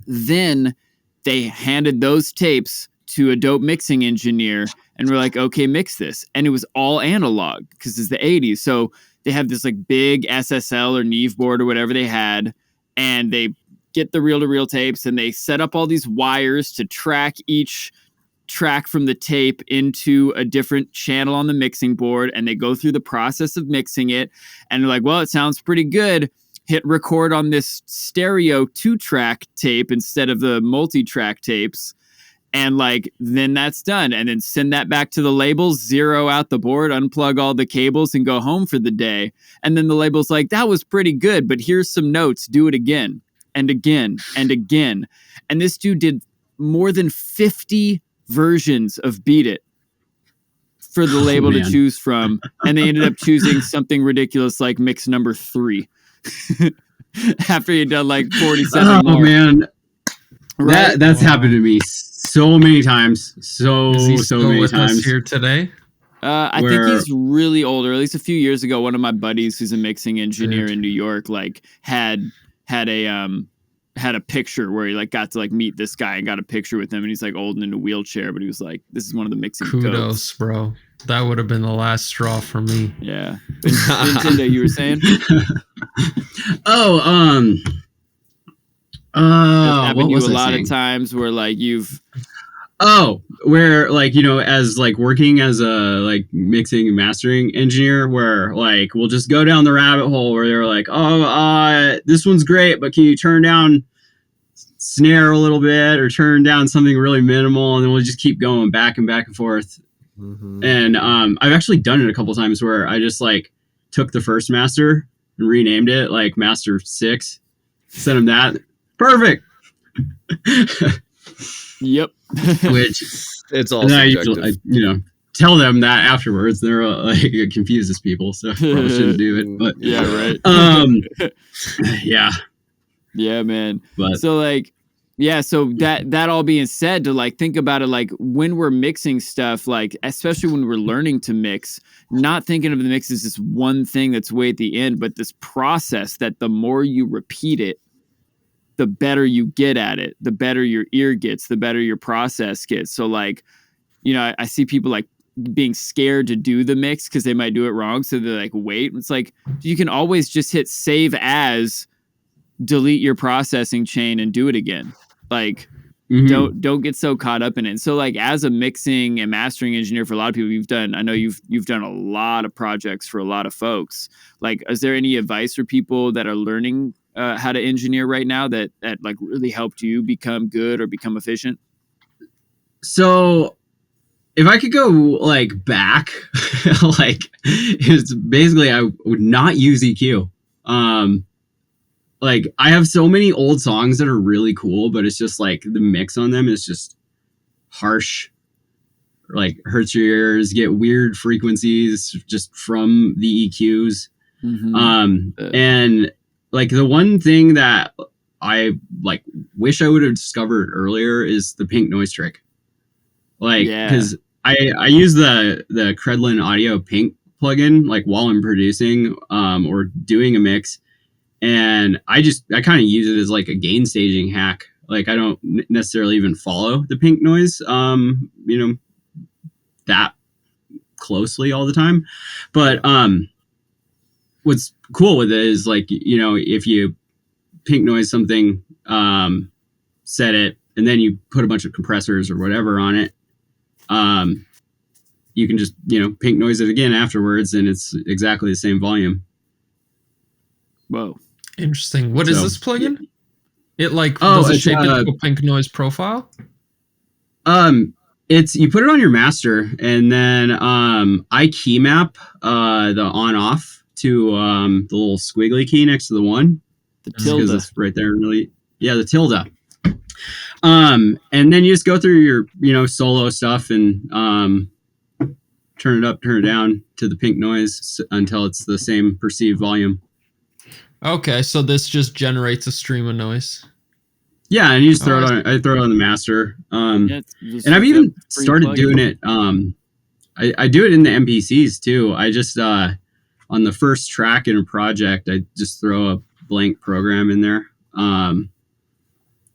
then they handed those tapes to a dope mixing engineer and were like, okay, mix this. And it was all analog because it's the 80s. So they have this like big SSL or Neve board or whatever they had, and they get the reel-to-reel tapes and they set up all these wires to track each track from the tape into a different channel on the mixing board, and they go through the process of mixing it, and they're like, well, it sounds pretty good. Hit record on this stereo 2-track tape instead of the multi-track tapes. And like, then that's done. And then send that back to the labels, zero out the board, unplug all the cables, and go home for the day. And then the label's like, that was pretty good, but here's some notes. Do it again and again and again. And this dude did more than 50 versions of Beat It for the label to choose from. And they ended up choosing something ridiculous like mix number 3 after he'd done like 47 more. Man. Right? That's happened to me so many times. So many times. Here today? I think he's really old, or at least a few years ago, one of my buddies who's a mixing engineer in New York, like had a picture where he like got to like meet this guy and got a picture with him, and he's like old and in a wheelchair, but he was like, this is one of the mixing kudos codes. Bro, that would have been the last straw for me. Yeah. Nintendeaux, you were saying? What was a lot of times where like where like, as like working as a like mixing and mastering engineer, where like we'll just go down the rabbit hole where they're like, this one's great, but can you turn down snare a little bit or turn down something really minimal, and then we'll just keep going back and forth. Mm-hmm. And I've actually done it a couple times where I just like took the first master and renamed it like Master 6, sent them that. Perfect. Yep. Which it's all subjective. I tell them that afterwards. They're like, it confuses people, so probably shouldn't do it. But yeah, right. Yeah, man. But so like, yeah. So that all being said, to like think about it, like when we're mixing stuff, like especially when we're learning to mix, not thinking of the mix as this one thing that's way at the end, but this process that the more you repeat it, the better you get at it, the better your ear gets, the better your process gets. So like, you know, I see people like being scared to do the mix because they might do it wrong. So they're like, wait, it's like, you can always just hit save as, delete your processing chain and do it again. Like, don't get so caught up in it. And so like as a mixing and mastering engineer for a lot of people, I know you've done a lot of projects for a lot of folks. Like, is there any advice for people that are learning how to engineer right now that like really helped you become good or become efficient? So if I could go like back, like it's basically I would not use EQ. Like I have so many old songs that are really cool, but it's just like the mix on them is just harsh, like hurts your ears, get weird frequencies just from the EQs. And like the one thing that I like wish I would have discovered earlier is the pink noise trick. Like, because I use the Credlin Audio Pink plugin like while I'm producing or doing a mix. And I kind of use it as like a gain staging hack. Like I don't necessarily even follow the pink noise, you know, that closely all the time. But what's cool with it is like, you know, if you pink noise something, set it, and then you put a bunch of compressors or whatever on it, you can just, you know, pink noise it again afterwards, and it's exactly the same volume. Whoa. Interesting. What is this plugin? It like does it shape it to a pink noise profile? It's you put it on your master, and then I key map the on off to the little squiggly key next to the one. The tilde. It's right there, really. Yeah, the tilde. And then you just go through your, you know, solo stuff and turn it up, turn it down to the pink noise until it's the same perceived volume. Okay, so this just generates a stream of noise. Yeah, and you just throw it on. I throw it on the master. And I've even started doing it. I do it in the MPCs too. I just on the first track in a project, I just throw a blank program in there. And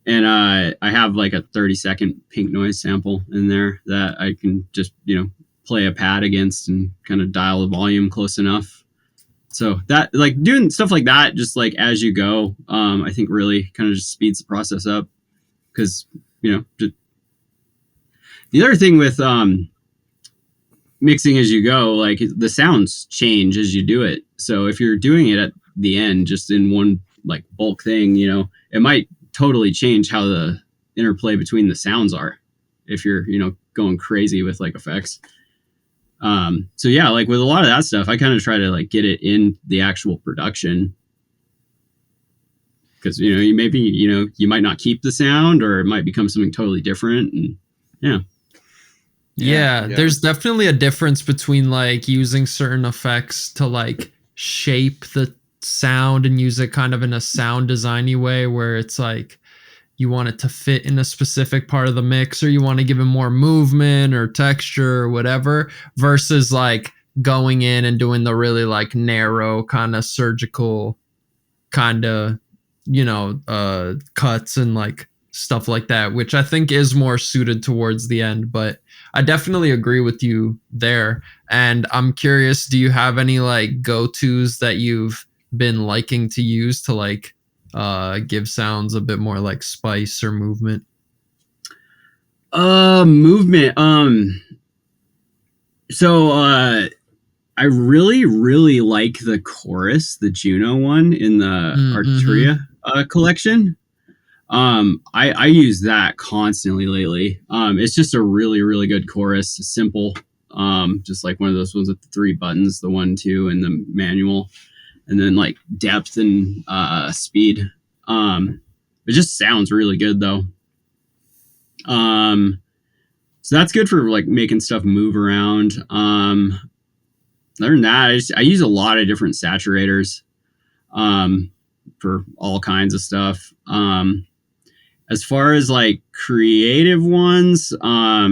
I have like a 30-second pink noise sample in there that I can just, you know, play a pad against and kind of dial the volume close enough. So that, like, doing stuff like that, just like as you go, I think really kind of just speeds the process up. Because, you know, the other thing with mixing as you go, like the sounds change as you do it. So if you're doing it at the end, just in one like bulk thing, you know, it might totally change how the interplay between the sounds are if you're, you know, going crazy with like effects. So yeah, like with a lot of that stuff, I kind of try to like get it in the actual production, because, you know, you might not keep the sound, or it might become something totally different. And yeah, there's definitely a difference between like using certain effects to like shape the sound and use it kind of in a sound designy way, where it's like you want it to fit in a specific part of the mix, or you want to give it more movement or texture or whatever, versus like going in and doing the really like narrow kind of surgical kind of, you know, cuts and like stuff like that, which I think is more suited towards the end. But I definitely agree with you there. And I'm curious, do you have any like go-tos that you've been liking to use to like give sounds a bit more like spice or movement? So I really like the chorus, the Juno one in the Arturia collection. I use that constantly lately. It's just a really good chorus, simple, just like one of those ones with the 3 buttons, the 1, 2, and the manual. And then like depth and speed. It just sounds really good though. So that's good for like making stuff move around. Other than that, I use a lot of different saturators for all kinds of stuff. As far as like creative ones, I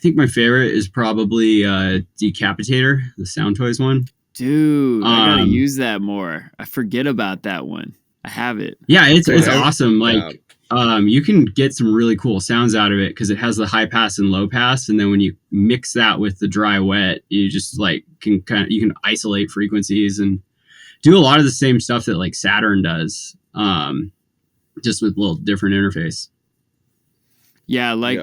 think my favorite is probably Decapitator, the Sound Toys one. Dude, I gotta use that more. I forget about that one. I have it. Yeah, it's Yeah. awesome. Like you can get some really cool sounds out of it because it has the high pass and low pass, and then when you mix that with the dry wet, you just like you can isolate frequencies and do a lot of the same stuff that like Saturn does, just with a little different interface. Yeah, I like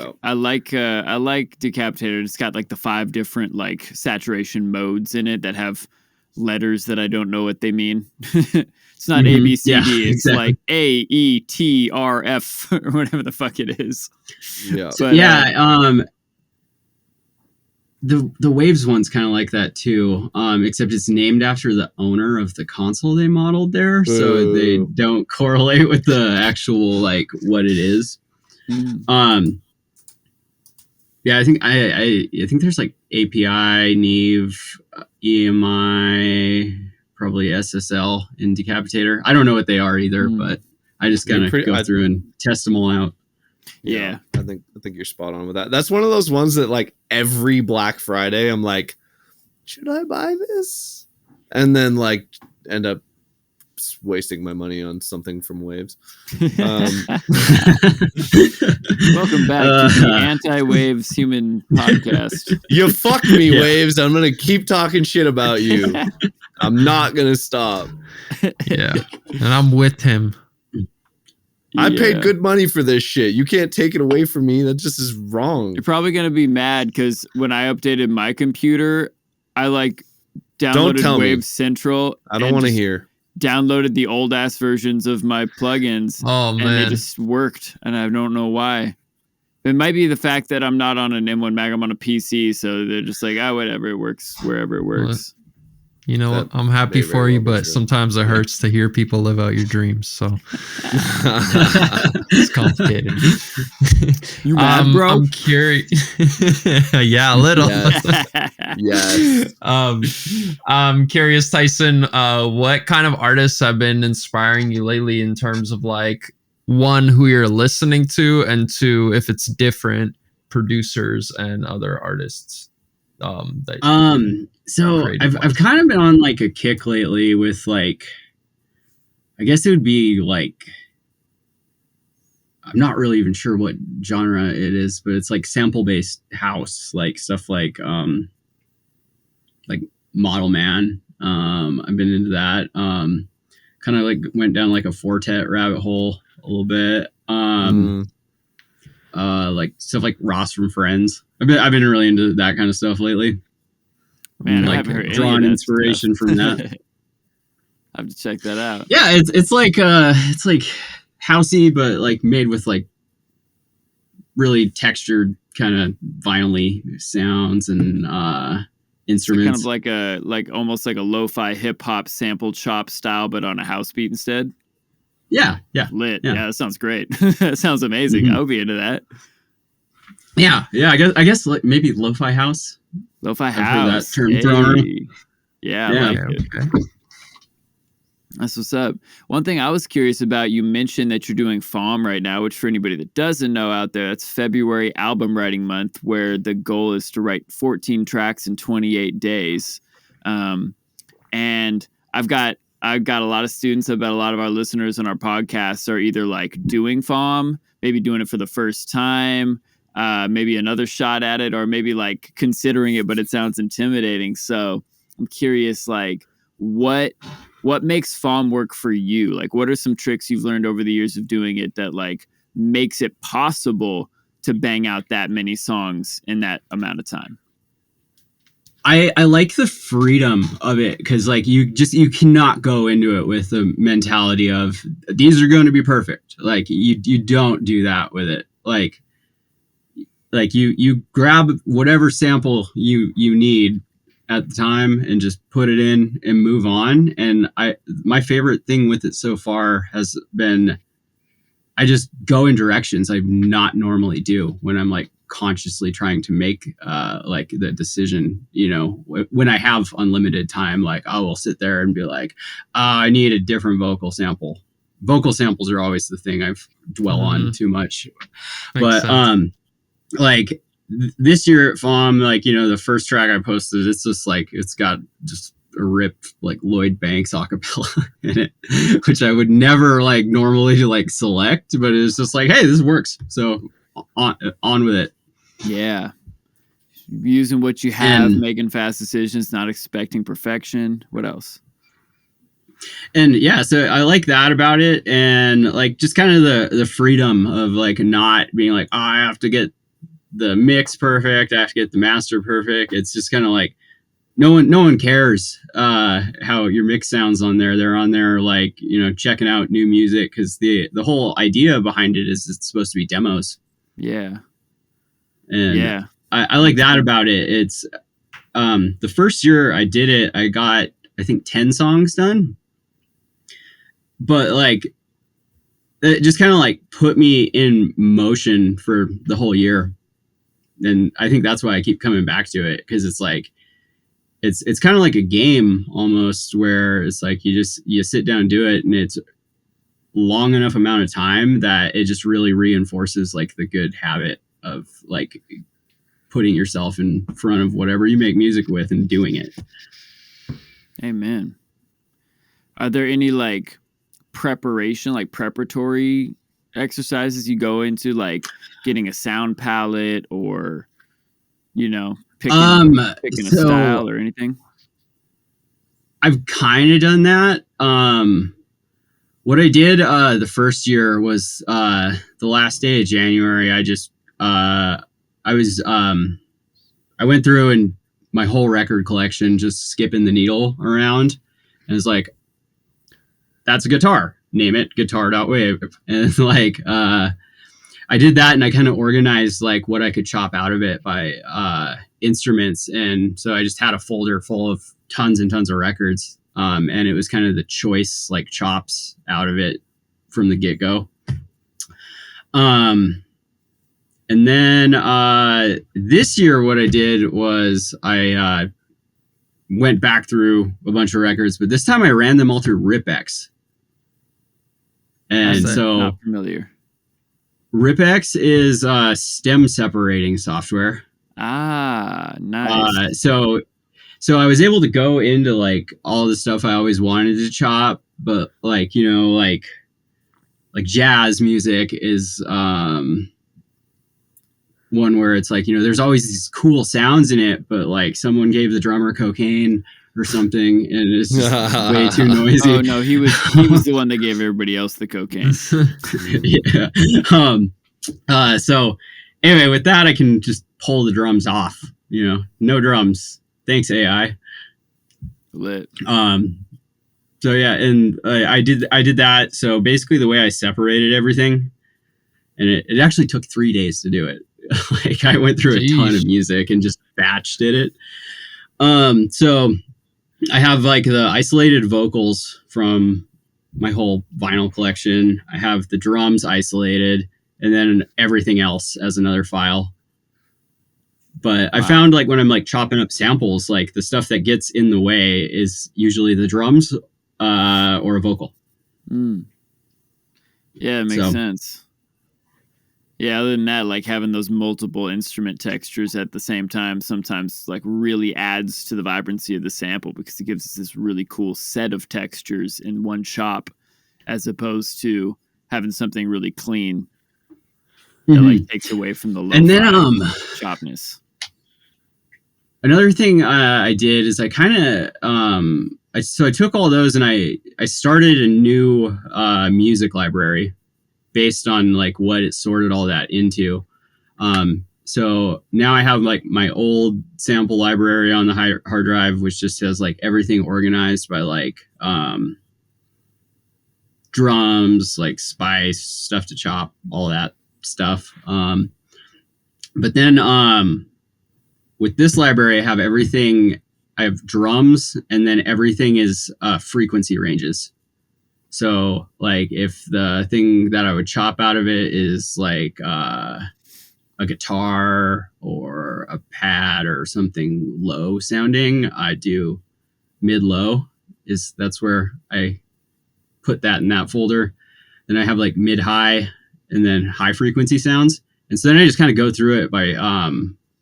Decapitator. It's got like the 5 different like saturation modes in it that have letters that I don't know what they mean. It's not A B C D. It's exactly. like A E T R F or whatever the fuck it is. Yeah. But, the Waves one's kind of like that too, except it's named after the owner of the console they modeled there, so they don't correlate with the actual like what it is. Yeah, I think I think there's like API, Neve, EMI, probably SSL in Decapitator. I don't know what they are either, but I just kind of go through and test them all out. Yeah. I think you're spot on with that. That's one of those ones that like every Black Friday I'm like, should I buy this? And then like end up wasting my money on something from Waves. Welcome back to the Anti-Waves Human Podcast. You fucked me, Waves. I'm gonna keep talking shit about you. I'm not gonna stop. Yeah, and I'm with him. I paid good money for this shit. You can't take it away from me. That just is wrong. You're probably gonna be mad because when I updated my computer, I like downloaded Waves Central. I don't want to hear. Downloaded the old ass versions of my plugins. Oh man, and they just worked, and I don't know why. It might be the fact that I'm not on an M1 Mac. I'm on a PC, so they're just like, whatever, it works wherever it works. You know what? I'm happy for you, but sometimes it hurts to hear people live out your dreams. So it's complicated. You mad, bro? I'm curious. Yeah, a little. Yes. I'm curious, Tyson. What kind of artists have been inspiring you lately in terms of like, one, who you're listening to, and two, if it's different producers and other artists? So I've kind of been on like a kick lately with like, I guess it would be like, I'm not really even sure what genre it is, but it's like sample based house, like stuff like Model Man. I've been into that. Kind of like went down like a Fortet rabbit hole a little bit. Like stuff like Ross from Friends. I've been really into that kind of stuff lately. Man, like drawing inspiration from that. I have to check that out. Yeah, it's like housey, but like made with like really textured kind of vinyl-y sounds and instruments. So kind of like almost like a lo-fi hip hop sample chop style, but on a house beat instead. Yeah. Lit. Yeah, that sounds great. That sounds amazing. I would be into that. Yeah. I guess like maybe lo-fi house. Lo-fi I've house. heard that term thrown around. Yeah. Like okay. That's what's up. One thing I was curious about, you mentioned that you're doing FAWM right now, which for anybody that doesn't know out there, that's February album writing month, where the goal is to write 14 tracks in 28 days. And I've got a lot of students, I bet a lot of our listeners on our podcasts are either like doing FAWM, maybe doing it for the first time, maybe another shot at it, or maybe like considering it, but it sounds intimidating. So I'm curious, like, what makes FAWM work for you? Like, what are some tricks you've learned over the years of doing it that like makes it possible to bang out that many songs in that amount of time? I like the freedom of it, because like you cannot go into it with the mentality of these are going to be perfect. Like you don't do that with it. Like you grab whatever sample you need at the time and just put it in and move on. And my favorite thing with it so far has been I just go in directions I not normally do when I'm like consciously trying to make like the decision, you know, when I have unlimited time. Like I will sit there and be like, I need a different vocal sample. Vocal samples are always the thing I've dwell on too much. Makes sense. Like this year at FAWM, like, you know, the first track I posted, it's just like, it's got just rip like Lloyd Banks acapella in it, which I would never like normally like select, but it's just like, hey, this works, so on with it. Yeah, using what you have, making fast decisions, not expecting perfection. What else? And yeah, so I like that about it, and like just kind of the freedom of like not being like, oh, I have to get the mix perfect, I have to get the master perfect. It's just kind of like no one cares how your mix sounds on there. They're on there like, you know, checking out new music, because the whole idea behind it is it's supposed to be demos. Yeah. And yeah, I like that about it. It's the first year I did it, I got I think 10 songs done. But like it just kind of like put me in motion for the whole year. And I think that's why I keep coming back to it, because it's like it's kind of like a game almost, where it's like you sit down and do it, and it's long enough amount of time that it just really reinforces like the good habit of like putting yourself in front of whatever you make music with and doing it. Amen. Are there any like preparatory exercises you go into, like getting a sound palette, or, you know, picking a style or anything? I've kind of done that. What I did the first year was the last day of January, I went through and my whole record collection, just skipping the needle around, and it's like, that's a guitar, name it guitar.wave. And like I did that, and I kind of organized like what I could chop out of it by instruments. And so I just had a folder full of tons and tons of records, and it was kind of the choice like chops out of it from the get-go. And then this year what I did was I went back through a bunch of records, but this time I ran them all through RipX. And so not familiar. RipX is stem separating software. Ah, nice. So I was able to go into like all the stuff I always wanted to chop, but like, you know, like jazz music is one where it's like, you know, there's always these cool sounds in it, but like someone gave the drummer cocaine or something, and it's just way too noisy. Oh no, he was the one that gave everybody else the cocaine. Yeah. So anyway, with that, I can just pull the drums off. You know, no drums. Thanks, AI. Lit. So yeah, and I did that. So basically, the way I separated everything, and it actually took 3 days to do it. Like I went through a ton of music and just batch did it. So I have like the isolated vocals from my whole vinyl collection. I have the drums isolated, and then everything else as another file. But I found like when I'm like chopping up samples, like the stuff that gets in the way is usually the drums or a vocal. Yeah, it makes sense. Yeah, other than that, like having those multiple instrument textures at the same time sometimes like really adds to the vibrancy of the sample, because it gives us this really cool set of textures in one chop, as opposed to having something really clean that like takes away from the low and then chopness. Another thing I did is I kind of I took all those and I started a new music library based on like what it sorted all that into. So now I have like my old sample library on the hard drive, which just has like everything organized by like drums, like spice, stuff to chop, all that stuff. But then with this library, I have everything. I have drums, and then everything is frequency ranges. So like if the thing that I would chop out of it is like a guitar or a pad or something low sounding, I do mid-low. That's where I put that in that folder. Then I have like mid-high and then high frequency sounds. And so then I just kind of go through it by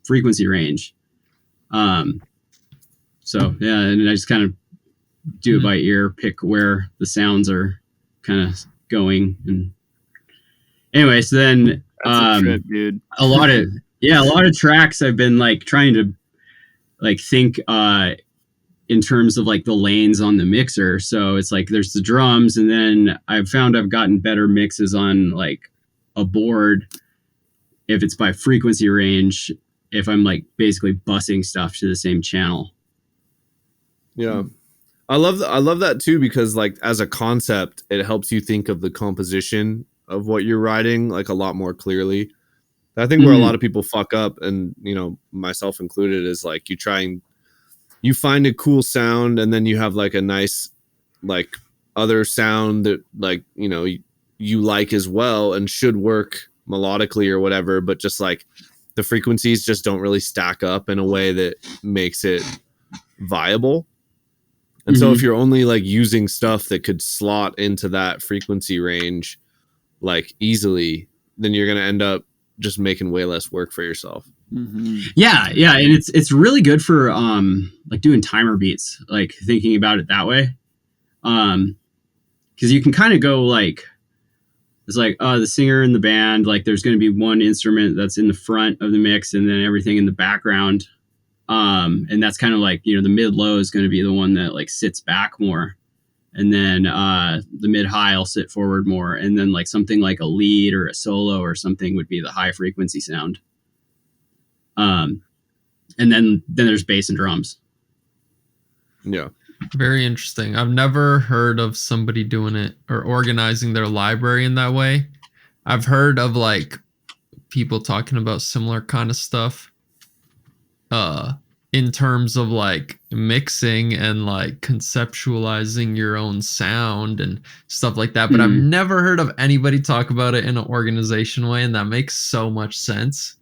frequency range. So yeah, and I just kind of do it by ear, pick where the sounds are kind of going. And anyway, so then That's a trip, dude. a lot of tracks I've been like trying to like think in terms of like the lanes on the mixer. So it's like there's the drums, and then I've found I've gotten better mixes on like a board if it's by frequency range, if I'm like basically busing stuff to the same channel. Yeah. I love that too, because like as a concept, it helps you think of the composition of what you're writing like a lot more clearly. I think where a lot of people fuck up, and you know, myself included, is like you find a cool sound, and then you have like a nice like other sound that like, you know, you like as well and should work melodically or whatever, but just like the frequencies just don't really stack up in a way that makes it viable. And so if you're only like using stuff that could slot into that frequency range like easily, then you're going to end up just making way less work for yourself. Yeah. And it's really good for like doing timer beats, like thinking about it that way. Because you can kind of go like, it's like, the singer in the band, like there's going to be one instrument that's in the front of the mix and then everything in the background. And that's kind of like, you know, the mid low is going to be the one that like sits back more. And then the mid high will sit forward more. And then like something like a lead or a solo or something would be the high frequency sound. And then there's bass and drums. Yeah. Very interesting. I've never heard of somebody doing it or organizing their library in that way. I've heard of like people talking about similar kind of stuff in terms of like mixing and like conceptualizing your own sound and stuff like that. But I've never heard of anybody talk about it in an organization way, and that makes so much sense.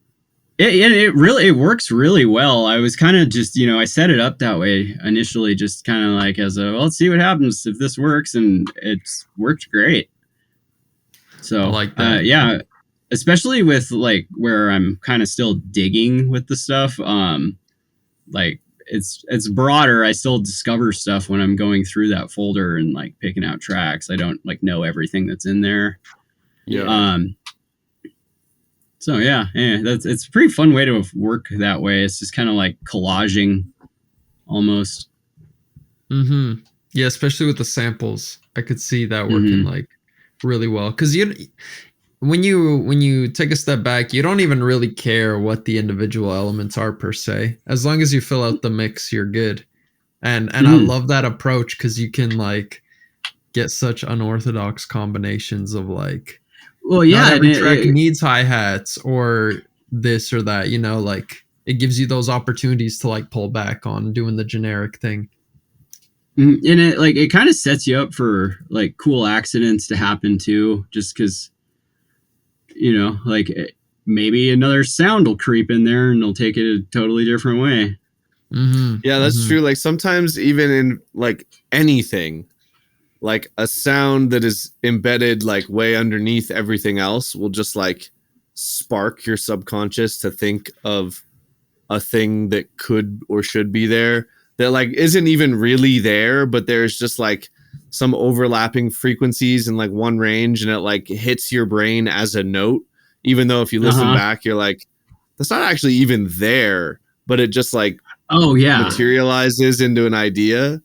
It works really well. I was kind of just, you know, I set it up that way initially, just kind of like as a, well, let's see what happens if this works, and it's worked great. So I like that. yeah, especially with like where I'm kind of still digging with the stuff. Like it's broader. I still discover stuff when I'm going through that folder and like picking out tracks. I don't like know everything that's in there. Yeah. So yeah, it's a pretty fun way to work that way. It's just kind of like collaging, almost. Yeah, especially with the samples, I could see that working like really well. Because when you take a step back, you don't even really care what the individual elements are per se. As long as you fill out the mix, you're good. And I love that approach, because you can like get such unorthodox combinations of like. Well, yeah, not every track needs hi-hats or this or that, you know, like it gives you those opportunities to like pull back on doing the generic thing. And it kind of sets you up for like cool accidents to happen too, just because, you know, like maybe another sound will creep in there and they'll take it a totally different way. Yeah, that's true. Like sometimes even in like anything, like a sound that is embedded like way underneath everything else will just like spark your subconscious to think of a thing that could or should be there that like isn't even really there, but there's just like some overlapping frequencies in like one range, and it like hits your brain as a note, even though if you listen back, you're like, that's not actually even there, but it just like materializes into an idea.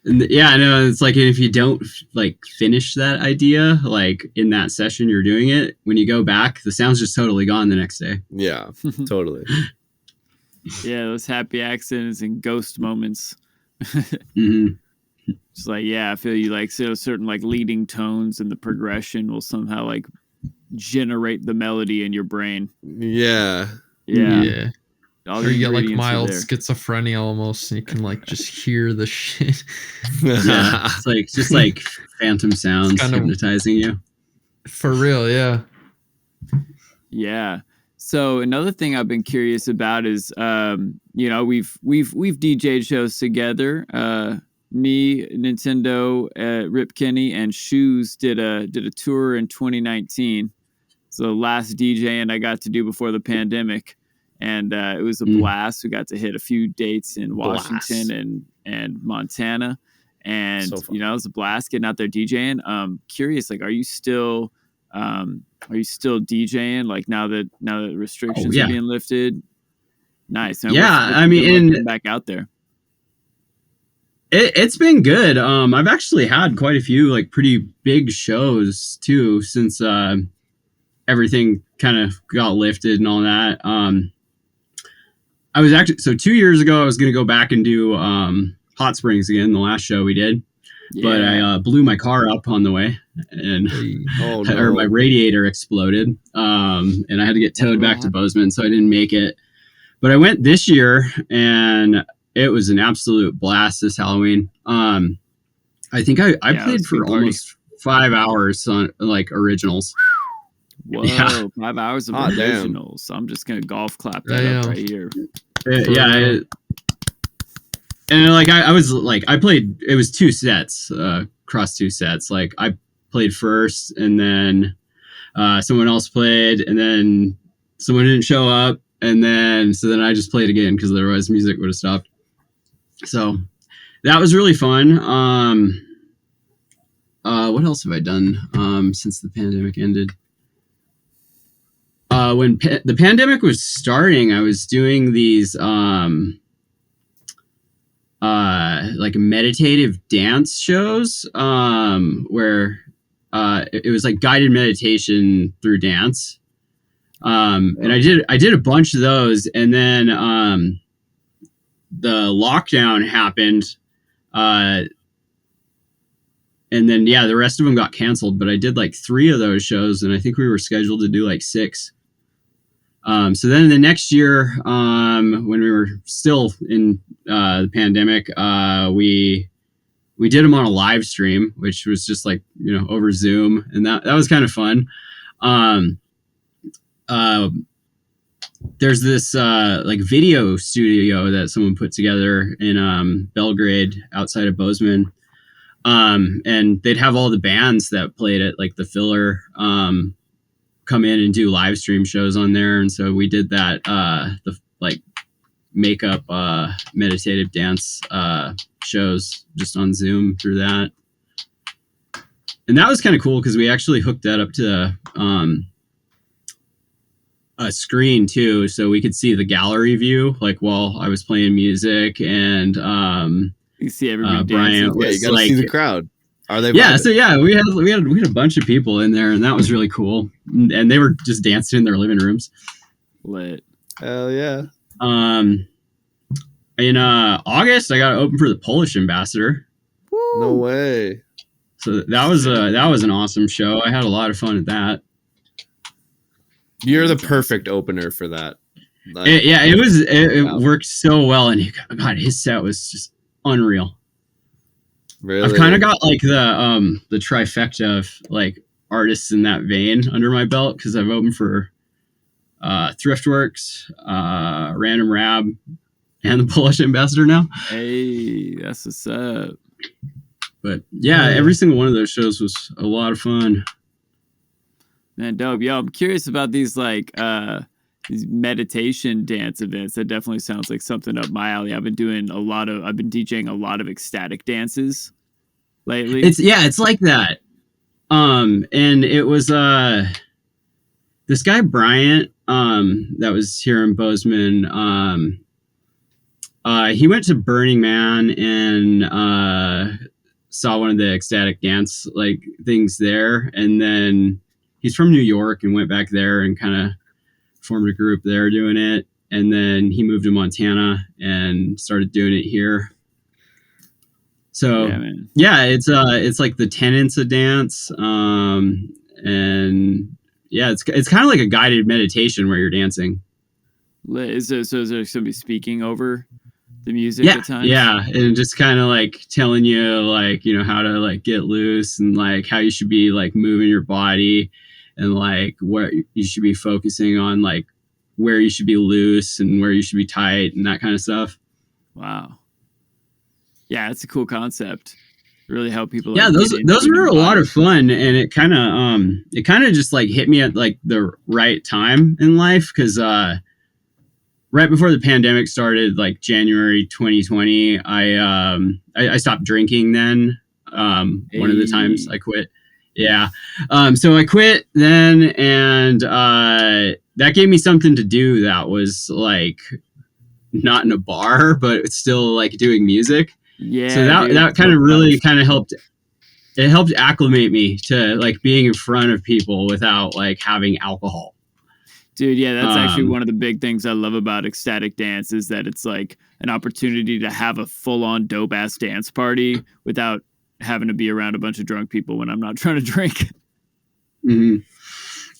Yeah, I know. It's like if you don't like finish that idea, like in that session you're doing it, when you go back, the sound's just totally gone the next day. Yeah, totally. Yeah, those happy accidents and ghost moments. It's like, yeah, I feel you like so certain like leading tones and the progression will somehow like generate the melody in your brain. Yeah. All or you get like mild schizophrenia almost, and you can like just hear the shit. It's like just like phantom sounds kind of hypnotizing you. For real, yeah. Yeah. So another thing I've been curious about is, you know, we've DJ'd shows together. Me, Nintendeaux, Rip Kenny, and Shoes did a tour in 2019. So the last DJing I got to do before the pandemic. And it was a blast. We got to hit a few dates in Washington and Montana. And So fun. you know, it was a blast getting out there DJing. Curious, like, are you still DJing like now that restrictions yeah. are being lifted? Nice. And Yeah, what's I it mean, been like and getting back out there. it's been good. I've actually had quite a few like pretty big shows too since everything kind of got lifted and all that. I was actually, so 2 years ago I was going to go back and do Hot Springs again, the last show we did, but I blew my car up on the way, and Oh, or my no. radiator exploded, and I had to get towed back to Bozeman, so I didn't make it. But I went this year, and it was an absolute blast this Halloween. I think I Yeah, it was played a for good party. almost 5 hours on like originals. Whoa, Yeah. 5 hours of Hot damn. originals. So I'm just gonna golf clap that up Damn. right here. And like I was like, I played, it was 2 sets, across 2 sets. Like I played first, and then someone else played, and then someone didn't show up, and then I just played again because otherwise music would have stopped. So that was really fun. What else have I done since the pandemic ended? When the pandemic was starting, I was doing these like meditative dance shows where it was like guided meditation through dance. And I did a bunch of those, and then the lockdown happened, and then the rest of them got canceled, but I did like 3 of those shows, and I think we were scheduled to do like 6. So then the next year, when we were still in the pandemic, we did them on a live stream, which was just like, you know, over Zoom, and that was kind of fun. There's this like video studio that someone put together in Belgrade outside of Bozeman. And they'd have all the bands that played at like the filler come in and do live stream shows on there. And so we did that, the like makeup meditative dance shows just on Zoom through that. And that was kind of cool because we actually hooked that up to a screen too, so we could see the gallery view like while I was playing music, and You see everybody Brian dancing. Yeah, you gotta like, see the crowd. Are they? yeah, vibing? so yeah, we had a bunch of people in there, and that was really cool. And they were just dancing in their living rooms. Lit. Hell yeah. In August, I got open for the Polish ambassador. No way. So that was an awesome show. I had a lot of fun at that. You're the perfect opener for that. Like, It worked so well, and God, his set was just unreal. really? I've kind of got like the trifecta of like artists in that vein under my belt, because I've opened for Thriftworks, Random Rab, and the Polish ambassador now. Hey, that's what's up. But yeah, every single one of those shows was a lot of fun. Man, dope. Yo, I'm curious about these like these meditation dance events. That definitely sounds like something up my alley. I've been DJing a lot of ecstatic dances lately. It's like that. And it was this guy Bryant that was here in Bozeman. He went to Burning Man and saw one of the ecstatic dance like things there, and then he's from New York and went back there and kind of formed a group there doing it, and then he moved to Montana and started doing it here. So yeah, it's like the tenets of dance, and yeah, it's kind of like a guided meditation where you're dancing. Is there somebody speaking over the music at times? Yeah, and just kind of like telling you like, you know, how to like get loose and like how you should be like moving your body, and like where you should be focusing on, like where you should be loose and where you should be tight and that kind of stuff. Wow. Yeah, it's a cool concept. Really help people. Yeah, those were a lot of fun, and it kind of just like hit me at like the right time in life, because right before the pandemic started, like January 2020, I stopped drinking then. One of the times I quit. Yeah. So I quit then, and that gave me something to do that was like not in a bar, but still like doing music. Yeah. So that kind of really kind of helped. It helped acclimate me to like being in front of people without like having alcohol. Dude, yeah, that's actually one of the big things I love about ecstatic dance is that it's like an opportunity to have a full-on dope-ass dance party without having to be around a bunch of drunk people when I'm not trying to drink. Mm-hmm.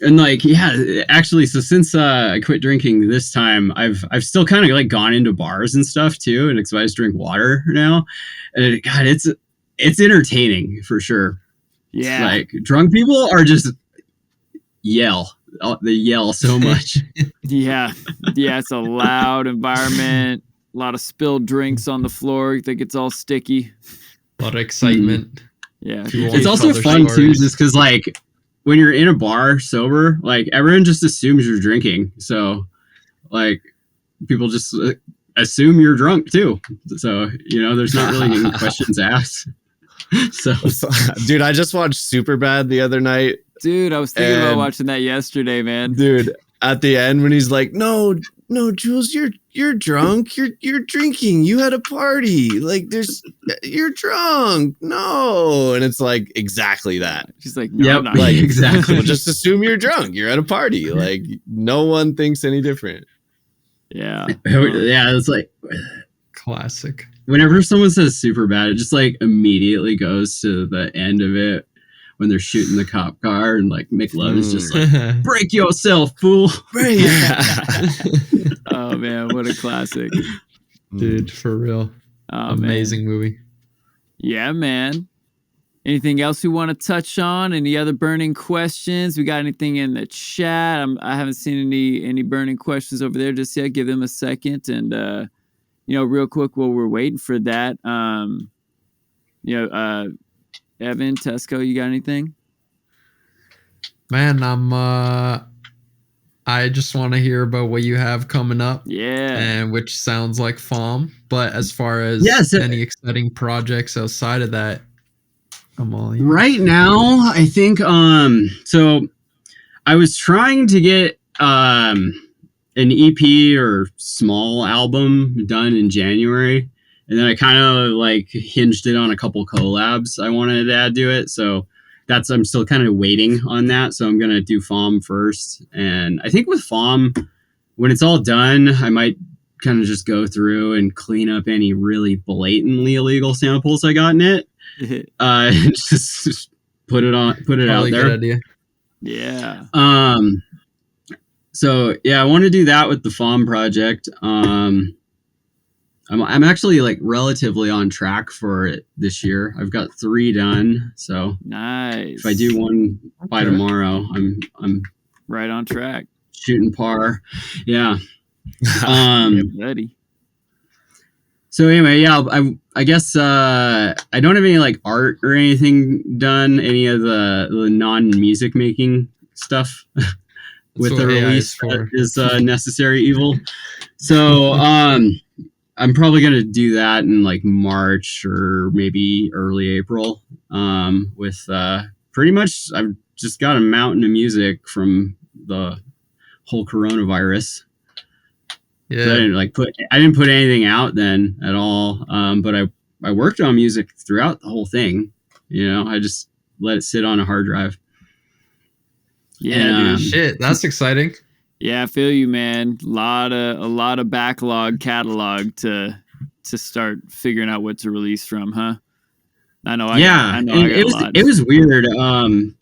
And like, yeah, actually, so since I quit drinking this time, I've still kind of like gone into bars and stuff too, and I just drink water now. And God, it's entertaining for sure. Yeah, like drunk people are just yell. They yell so much. yeah, it's a loud environment. A lot of spilled drinks on the floor that gets all sticky. A lot of excitement. Yeah, it's also fun too, just because like when you're in a bar sober, like everyone just assumes you're drinking, so like people just assume you're drunk too. So there's not really any questions asked. So, dude, I just watched Superbad the other night. Dude, I was thinking about watching that yesterday, man. Dude, at the end when he's like, no, Jules, you're drunk. You're drinking. You had a party. Like you're drunk. No. And it's like exactly that. She's like, no, I'm not. Like exactly. Well, just assume you're drunk. You're at a party. Like no one thinks any different. Yeah. Yeah, it's like classic. Whenever someone says super bad, it just like immediately goes to the end of it when they're shooting the cop car and like Mick Love is just like, break yourself, fool. Break. Oh man, what a classic. Dude, for real. Oh, amazing movie. Yeah, man. Anything else we want to touch on? Any other burning questions? We got anything in the chat? I haven't seen any burning questions over there just yet. Give them a second. And, real quick while we're waiting for that, Evan, Tesco, you got anything? Man, I just want to hear about what you have coming up. Yeah. And which sounds like FAWM. But as far as any exciting projects outside of that, I'm all in. Right now, I think so I was trying to get an EP or small album done in January, and then I kind of like hinged it on a couple collabs I wanted to add to it. So I'm still kind of waiting on that. So I'm gonna do FAWM first, and I think with FAWM, when it's all done, I might kind of just go through and clean up any really blatantly illegal samples I got in it. Just put it out there. Good idea. Yeah. So yeah, I want to do that with the FAWM project. I'm actually like relatively on track for it this year. I've got 3 done. So nice. If I do one by tomorrow, I'm right on track. Shooting par. Yeah. Yeah, buddy. So anyway, yeah, I guess I don't have any like art or anything done, any of the non-music making stuff with the release that is Necessary Evil. So I'm probably gonna do that in like March or maybe early April. With pretty much I've just got a mountain of music from the whole coronavirus. Yeah, so I didn't put anything out then at all. But I worked on music throughout the whole thing. I just let it sit on a hard drive. Yeah, dude, shit, that's exciting. Yeah, I feel you, man. A lot of backlog catalog to start figuring out what to release from, huh? I know. It was weird.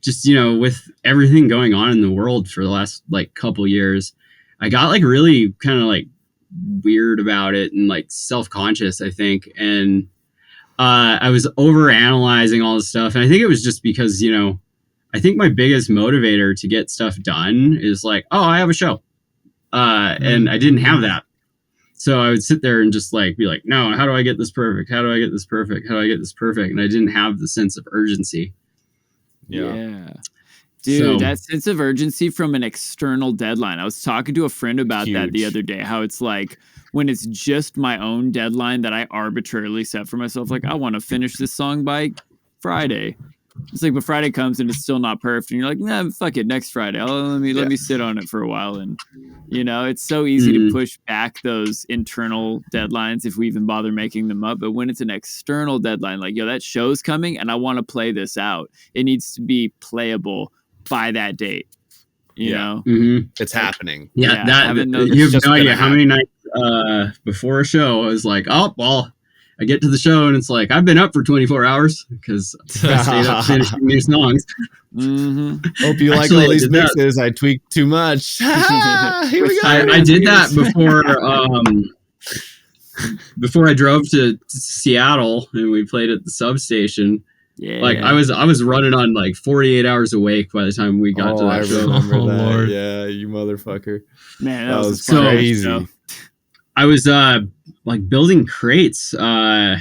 Just with everything going on in the world for the last like couple years, I got like really kind of like weird about it and like self-conscious, I think. And I was over analyzing all this stuff. And I think it was just because, I think my biggest motivator to get stuff done is like, oh, I have a show. And I didn't have that. So I would sit there and just like be like, no, how do I get this perfect? How do I get this perfect? How do I get this perfect? And I didn't have the sense of urgency. Yeah. Dude, that sense of urgency from an external deadline. I was talking to a friend about that the other day, how it's like when it's just my own deadline that I arbitrarily set for myself, like I want to finish this song by Friday. It's like, but Friday comes and it's still not perfect, and you're like, nah, fuck it, next Friday. Let me sit on it for a while, and it's so easy to push back those internal deadlines if we even bother making them up. But when it's an external deadline, like, that show's coming, and I want to play this out. It needs to be playable by that date. You know, it's happening. Yeah, you have no idea how many nights before a show I was like, oh well. I get to the show and it's like, I've been up for 24 hours because I stayed up finishing new songs. Hope you like all these mixes. I tweaked too much. Here we go. I did that before I drove to Seattle and we played at the substation. Yeah. Like I was running on like 48 hours awake by the time we got to that show. I remember that. Lord. Yeah, you motherfucker. Man, that was so crazy. I was like building crates, from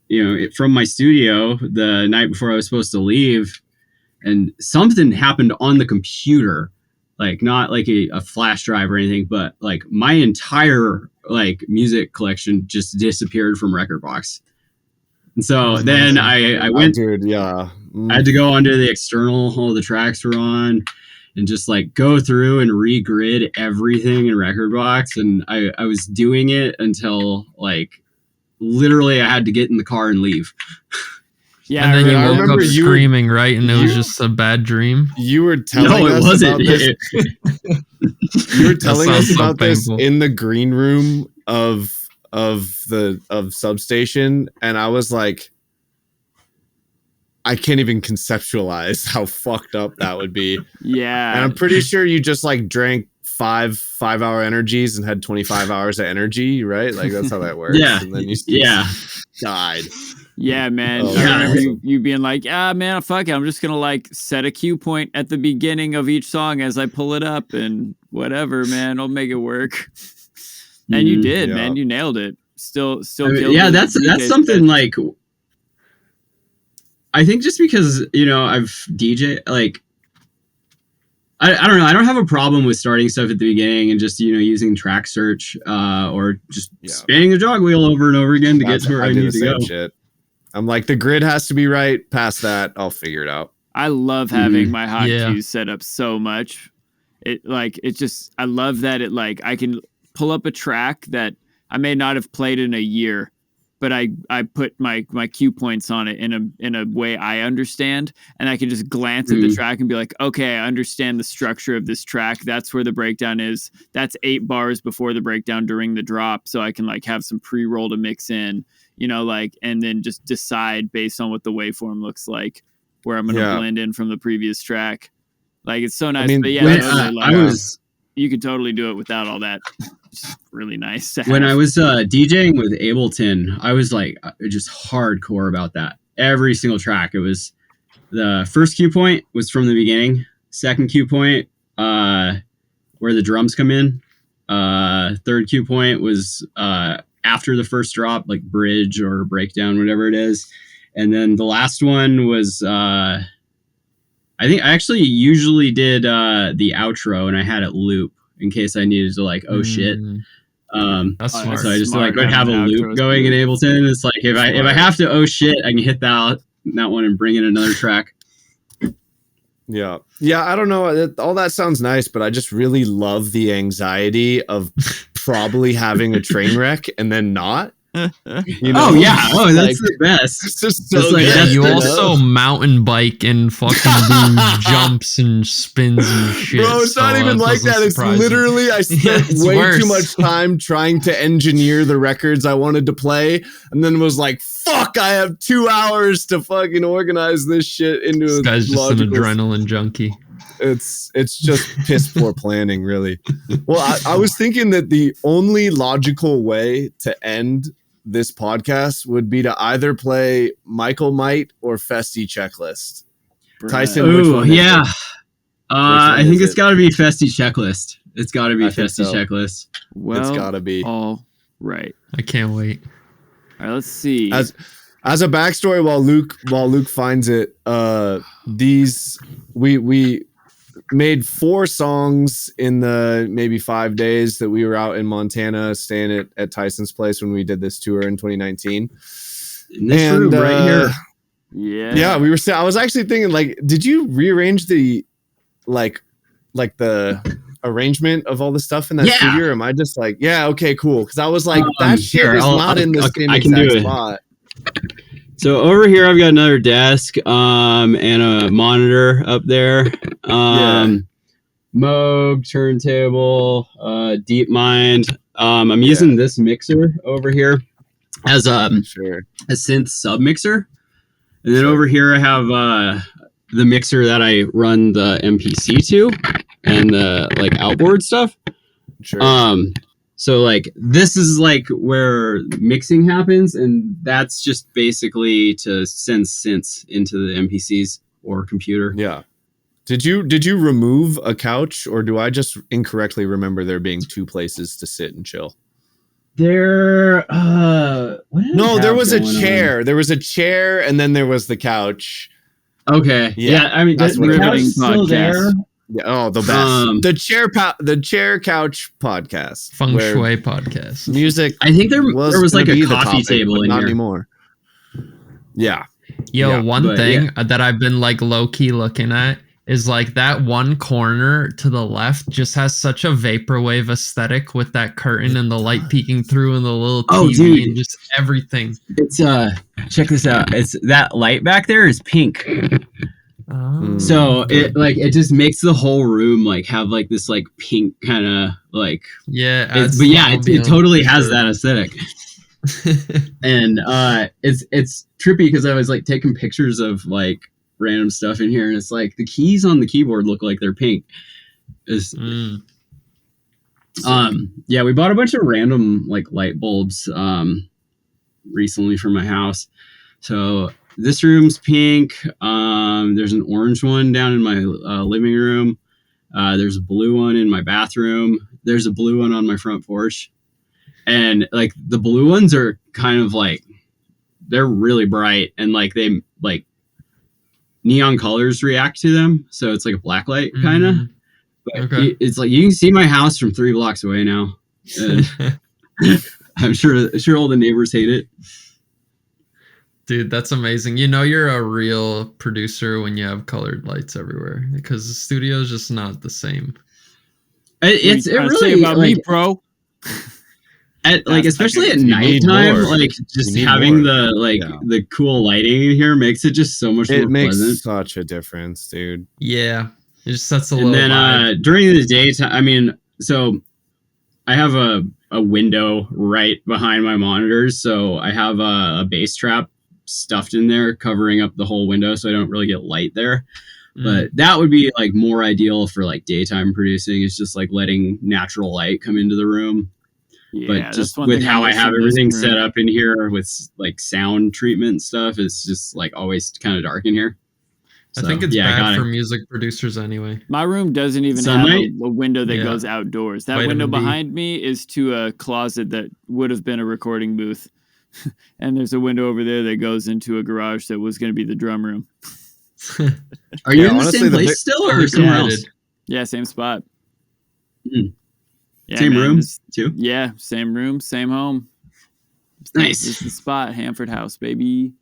my studio the night before I was supposed to leave, and something happened on the computer, like not like a flash drive or anything, but like my entire like music collection just disappeared from Rekordbox. And so then I went, I had to go onto the external, all the tracks were on, and just like go through and regrid everything in Rekordbox. And I was doing it until like literally I had to get in the car and leave. Yeah, and then you woke up screaming, right? And it was just a bad dream. You were telling us about this. You were telling us about this in the green room of Substation, and I was like, I can't even conceptualize how fucked up that would be. Yeah. And I'm pretty sure you just like drank 5-hour energies and had 25 hours of energy, right? Like that's how that works. Yeah. And then you died. Yeah, man. Oh, I remember you being like, man, fuck it. I'm just going to like set a cue point at the beginning of each song as I pull it up and whatever, man, I'll make it work. And you did, man. You nailed it. Still yeah, that's something like, I think just because, I've DJ, like, I don't know. I don't have a problem with starting stuff at the beginning and just, using track search or just spinning the jog wheel over and over again to get to where I need to go. Shit. I'm like, the grid has to be right. Past that, I'll figure it out. I love having my hotkeys set up so much. I love that I can pull up a track that I may not have played in a year, but I put my cue points on it in a way I understand, and I can just glance at the track and be like, okay, I understand the structure of this track. That's where the breakdown is. That's 8 bars before the breakdown during the drop, so I can like have some pre-roll to mix in, and then just decide based on what the waveform looks like where I'm gonna blend in from the previous track. Like it's so nice. But you could totally do it without all that. It's really nice. When I was DJing with Ableton, I was like just hardcore about that. Every single track, it was the first cue point was from the beginning. Second cue point, where the drums come in. Third cue point was after the first drop, like bridge or breakdown, whatever it is. And then the last one was I think I actually usually did the outro, and I had it loop in case I needed to like, oh shit. That's smart. So I just would have a loop going in Ableton. It's like if I have to oh shit, I can hit that one and bring in another track. Yeah. I don't know. All that sounds nice, but I just really love the anxiety of probably having a train wreck and then not. Oh yeah, that's the best. It's just so good. You also mountain bike and fucking do jumps and spins and shit. Bro, it's not even like that. It's literally I spent way too much time trying to engineer the records I wanted to play, and then was like, "Fuck! I have 2 hours to fucking organize this shit into." This guy's just an adrenaline junkie. It's just piss poor planning, really. Well, I was thinking that the only logical way to end this podcast would be to either play Michael Might or Festy Checklist. Tyson, which one? Yeah. I think it's got to be Festy Checklist. It's got to be Festy Checklist. Well, it's got to be. All right. I can't wait. All right, let's see. As a backstory, while Luke finds it, we made 4 songs in the maybe 5 days that we were out in Montana, staying at Tyson's place when we did this tour in 2019. In this room right here. Yeah, we were. I was actually thinking, like, did you rearrange the like the arrangement of all the stuff in that studio? Or am I just like, yeah, okay, cool? Because I was like, that shit is not in the same exact spot. So over here, I've got another desk, and a monitor up there. Moog, turntable, DeepMind. I'm using this mixer over here as a synth sub mixer. And then over here I have the mixer that I run the MPC to and the like outboard stuff. So like this is like where mixing happens, and that's just basically to send synths into the MPCs or computer. Yeah. Did you remove a couch, or do I just incorrectly remember there being 2 places to sit and chill? There there was a chair. There was a chair, and then there was the couch. Okay. Yeah, I mean, that's the couch is still there. Yeah. Oh, the best. The chair couch podcast. Feng Shui podcast. Music. I think there was like a coffee table in not here. Anymore. Yeah. Yo, one thing that I've been like low key looking at is like that one corner to the left just has such a vaporwave aesthetic with that curtain and the light peeking through and the little TV and just everything. It's check this out. It's that light back there is pink. Oh. So it just makes the whole room like have like this like pink kind of like it totally has that aesthetic. And it's trippy because I was like taking pictures of like random stuff in here, and it's like the keys on the keyboard look like they're pink. We bought a bunch of random like light bulbs recently for my house. So this room's pink. There's an orange one down in my living room. There's a blue one in my bathroom. There's a blue one on my front porch. And like the blue ones are kind of like, they're really bright, and like they like neon colors react to them. So it's like a black light kind of. But it's like you can see my house from 3 blocks away now. I'm sure all the neighbors hate it. Dude, that's amazing. You know you're a real producer when you have colored lights everywhere, because the studio is just not the same. It really about like, me, bro. Especially at nighttime, like just having the cool lighting in here makes it just so much more makes pleasant. Such a difference, dude. Yeah, it just sets a little. And then vibe. During the daytime, I mean, so I have a window right behind my monitors, so I have a bass trap stuffed in there covering up the whole window, so I don't really get light there. But that would be like more ideal for like daytime producing. It's just like letting natural light come into the room. Yeah, but just with how I have everything set up in here with like sound treatment and stuff, it's just like always kind of dark in here. I think it's bad for music producers anyway. My room doesn't even have a window that goes outdoors. That window behind me is to a closet that would have been a recording booth. And there's a window over there that goes into a garage that was going to be the drum room. Are you in the same place still or somewhere else? Yeah, same spot. Yeah, same room too? Yeah, same room, same home. Nice. This is the spot, Hanford House, baby.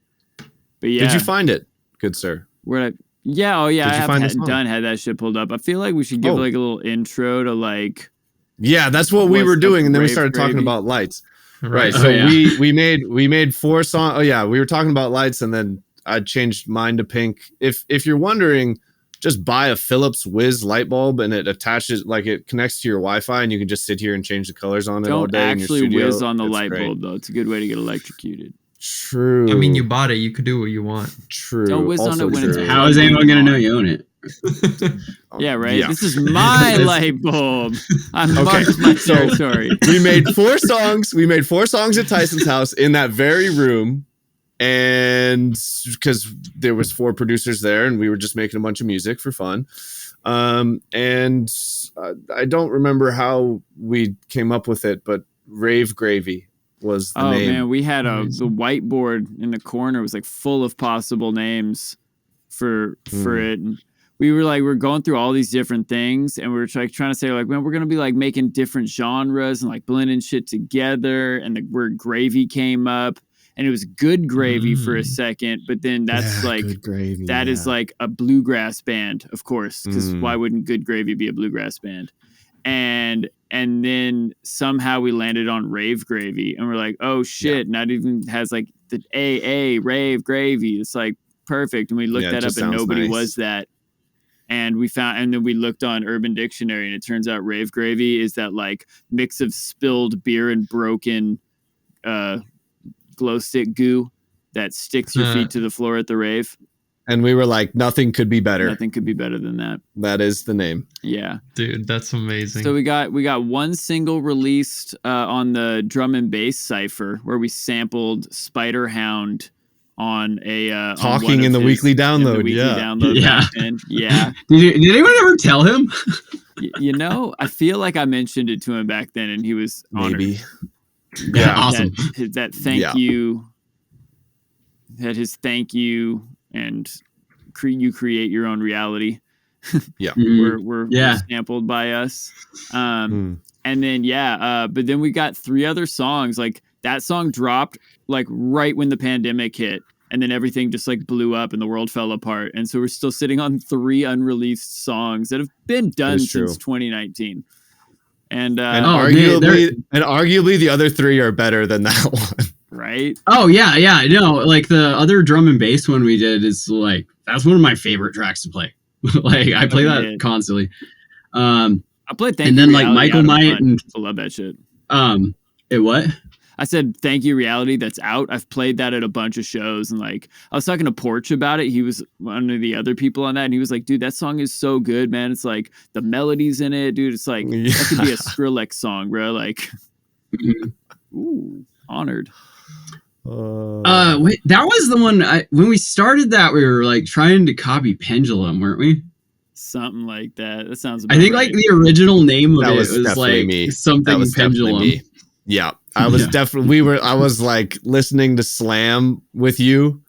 But yeah. Did you find it, good sir? I had that shit pulled up. I feel like we should give like a little intro to like. Yeah, that's what we were doing, and then we started talking about lights. Right. So we made 4 songs. Oh yeah, we were talking about lights, and then I changed mine to pink. If you're wondering, just buy a Philips Whiz light bulb, and it attaches, like it connects to your Wi-Fi, and you can just sit here and change the colors on it all day. Don't actually whiz on the light bulb though. It's a good way to get electrocuted. True. I mean, you bought it. You could do what you want. True. Don't whiz on it when it's. How is anyone gonna know you own it? Yeah, right. Yeah. This is my light bulb. I'm marked my territory. We made 4 songs. We made 4 songs at Tyson's house in that very room. And because there was 4 producers there, and we were just making a bunch of music for fun. And I don't remember how we came up with it, but Rave Gravy. was the Oh name. man, we had the whiteboard in the corner was like full of possible names for it. And we're going through all these different things, and we were like trying to say like, man, we're gonna be like making different genres and like blending shit together. And the word gravy came up, and it was good gravy for a second, but then that's like Good Gravy, that is like a bluegrass band, of course, because why wouldn't Good Gravy be a bluegrass band? And then somehow we landed on Rave Gravy, and we're like, oh shit, not even has like the AA Rave Gravy. It's like perfect. And we looked that up, and nobody was that. And we found, and then we looked on Urban Dictionary, and it turns out Rave Gravy is that like mix of spilled beer and broken glow stick goo that sticks your feet to the floor at the rave. And we were like, nothing could be better. Nothing could be better than that. That is the name. Yeah. Dude, that's amazing. So we got one single released on the drum and bass cipher where we sampled Spider Hound on a talking in the weekly download. Yeah. Yeah. Did anyone ever tell him? You know, I feel like I mentioned it to him back then, and he was honored. Maybe. Yeah, awesome. That thank you. That his thank you, and you create your own reality. Yeah. We're sampled by us. And then but then we got 3 other songs. Like that song dropped like right when the pandemic hit, and then everything just like blew up and the world fell apart. And so we're still sitting on 3 unreleased songs that have been done since 2019. And arguably the other 3 are better than that one. Right? Oh yeah. No, like the other drum and bass one we did is like that's one of my favorite tracks to play. Like I play that constantly. I played Thank and You then like Reality Michael Might and I love that shit. It what? I said Thank You Reality, that's out. I've played that at a bunch of shows, and like I was talking to Porch about it. He was one of the other people on that, and he was like, dude, that song is so good, man. It's like the melodies in it, dude. It's like that could be a Skrillex song, bro. Like ooh, honored. Wait, that was the one when we started that we were like trying to copy Pendulum, weren't we? Something like that. That sounds about I think right. like the original name of That it was was like me. something Pendulum. Yeah. I was definitely I was like listening to Slam with you,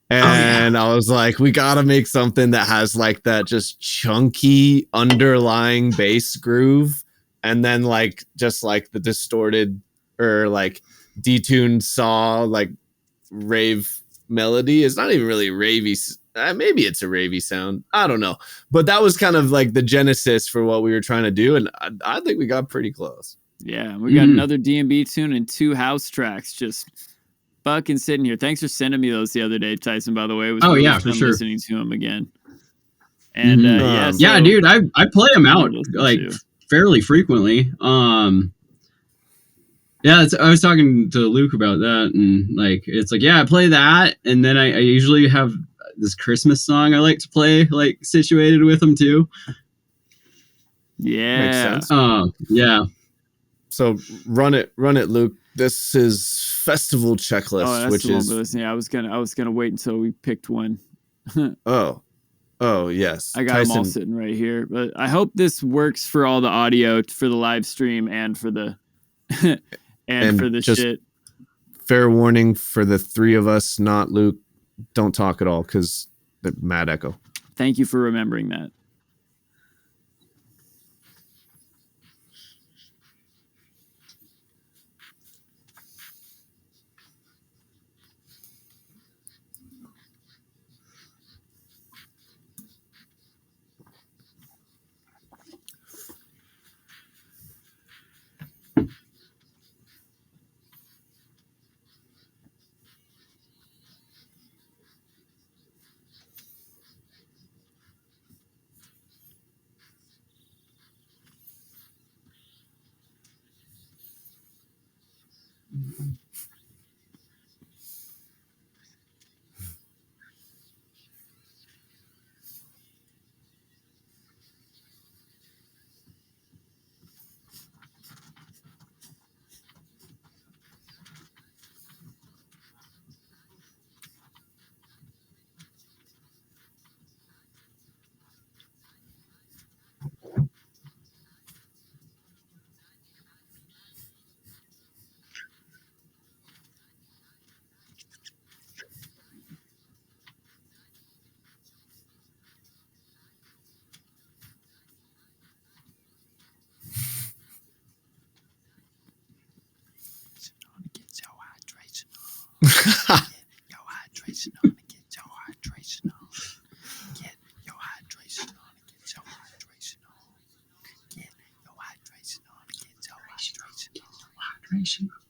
and I was like, we gotta make something that has like that just chunky underlying bass groove, and then like just like the distorted or like detuned saw like rave melody. It's not even really ravey. Maybe it's a ravey sound. I don't know. But that was kind of like the genesis for what we were trying to do, and I think we got pretty close. Yeah, we got another D&B tune and 2 house tracks just fucking sitting here. Thanks for sending me those the other day, Tyson, by the way. It was really fun for sure. listening to them again. And dude, I play them out like fairly frequently. I was talking to Luke about that, and like it's like I play that, and then I usually have this Christmas song I like to play like situated with them too. Yeah. Makes sense. So run it, Luke. This is festival checklist, which is I was gonna wait until we picked one. oh yes, I got them all sitting right here, but I hope this works for all the audio for the live stream and for the and for the shit. Fair warning for the 3 of us, not Luke. Don't talk at all because the mad echo. Thank you for remembering that. Your hydration on. Get your hydration on. Get your hydration on. Get your hydration on. Get your hydration on. Get your hydration on.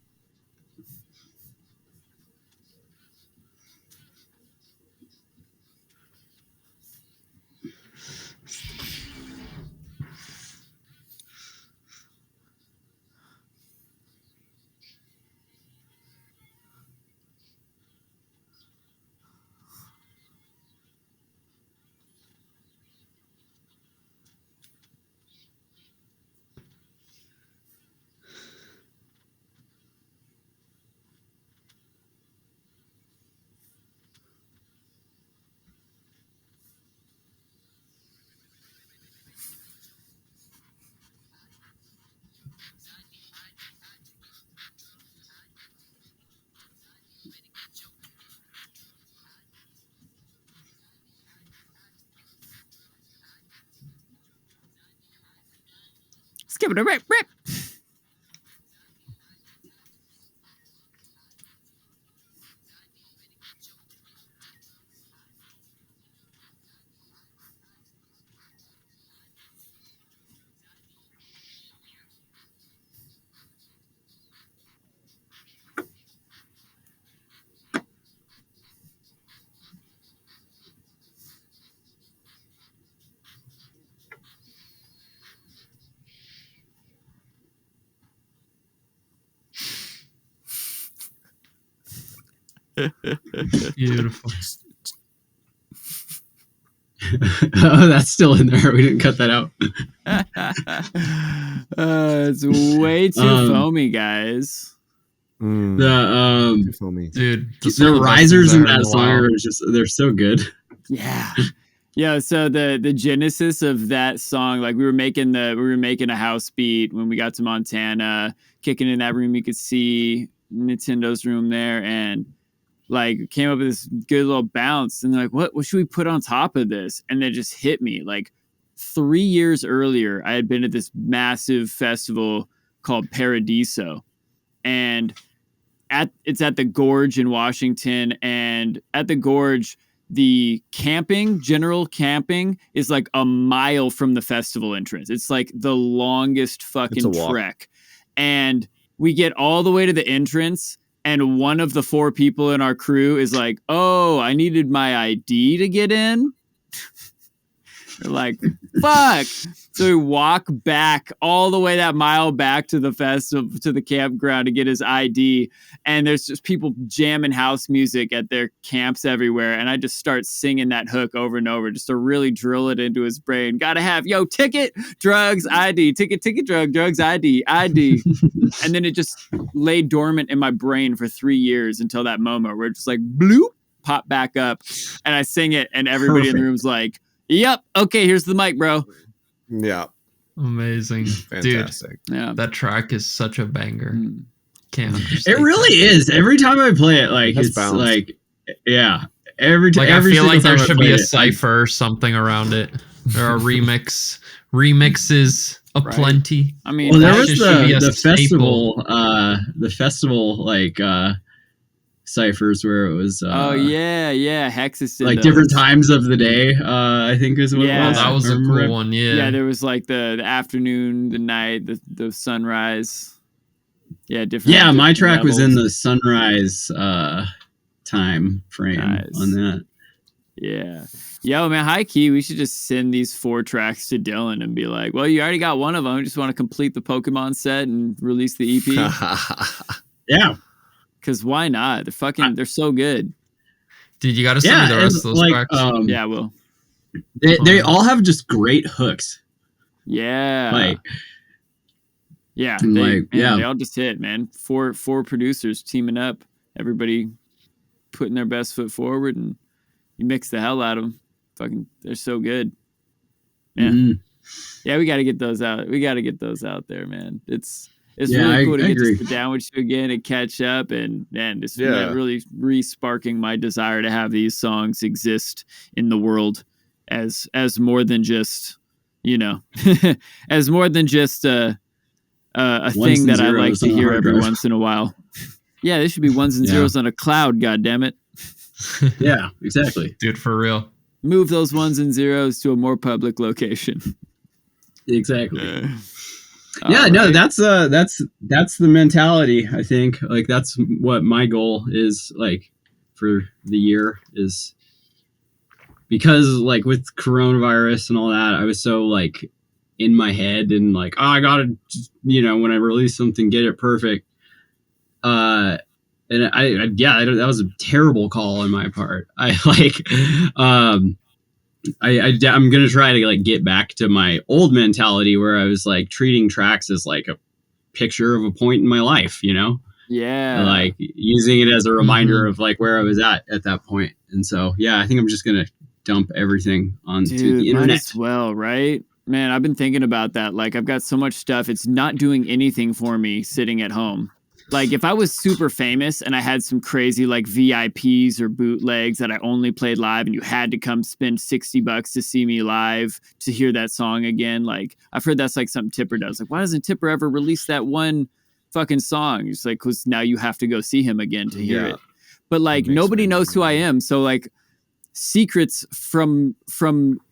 Skip it a rip. Beautiful. Oh, that's still in there. We didn't cut that out. It's way too foamy, guys. The Foamy. Dude, the risers in that song are they're so good. Yeah. Yeah, so the genesis of that song, like we were making a house beat when we got to Montana, kicking in that room. You could see Nintendeaux's room there, and like came up with this good little bounce. And they're like, what should we put on top of this? And it just hit me. Like 3 years earlier, I had been at this massive festival called Paradiso, and it's at the Gorge in Washington, and at the Gorge, the general camping is like a mile from the festival entrance. It's like the longest fucking trek. And we get all the way to the entrance, and one of the 4 people in our crew is like, oh, I needed my ID to get in. They're like, fuck. So we walk back all the way that mile back to the festival, to the campground to get his ID. And there's just people jamming house music at their camps everywhere. And I just start singing that hook over and over just to really drill it into his brain. Gotta have, ticket, drugs, ID, ticket, drugs, ID. And then it just lay dormant in my brain for 3 years until that moment where it just like bloop, pop back up. And I sing it, and everybody in the room's like, yep. Okay, here's the mic, bro. Yeah. Amazing. Fantastic. Dude, yeah. that track is such a banger. Can't It understand. really is. Every time I play it, like it's bounce. like, yeah. Every time. Like I feel like there time I should play be a it, cipher or something around it. There are remixes aplenty. I mean, well, there that was just should be a the staple. festival like ciphers where it was. oh yeah, Hexus did like those. different times of the day. I think is what Yeah. it was. That was a Remember? cool one. Yeah, there was like the afternoon, the night, the sunrise. Yeah, different. Yeah, my different track was in levels. the sunrise time frame Nice. on that. Yeah. Yo, man, high key, we should just send these 4 tracks to Dylan and be like, well, you already got one of them. We just want to complete the Pokemon set and release the EP. Yeah. Because why not? They're so good. Dude, you got to send me the rest of those like, tracks. Yeah, well. they all have just great hooks. Yeah. Like, yeah. like, They all just hit, man. Four producers teaming up. Everybody putting their best foot forward, and you mix the hell out of them. Fucking, they're so good. Yeah. mhm. Yeah, we got to get those out. We got to get those out there, man. It's Yeah, really cool I to get agree. to sit down with you again and catch up, and just Yeah. really re-sparking my desire to have these songs exist in the world as more than just, as more than just a Ones thing and that I like zeros to on a hear hard every drive. once in a while. Yeah, they should be ones and zeros on a cloud, goddammit. Yeah, exactly. Dude, for real. Move those ones and zeros to a more public location. Exactly. All No, right. that's the mentality. I think like that's what my goal is like for the year is because like with coronavirus and all that, I was so like in my head and like, oh, I gotta, when I release something, get it perfect. And that was a terrible call on my part. I'm gonna try to like get back to my old mentality where I was like treating tracks as like a picture of a point in my life, Yeah. like using it as a reminder of like where I was at that point. And so, I think I'm just gonna dump everything onto the internet. Might as well, right? Man, I've been thinking about that. Like, I've got so much stuff. It's not doing anything for me sitting at home. Like, if I was super famous and I had some crazy like VIPs or bootlegs that I only played live and you had to come spend $60 to see me live to hear that song again, like, I've heard that's like something Tipper does. Like, why doesn't Tipper ever release that one fucking song? It's like, because now you have to go see him again to hear it. But like, nobody knows who I am. So like, secrets from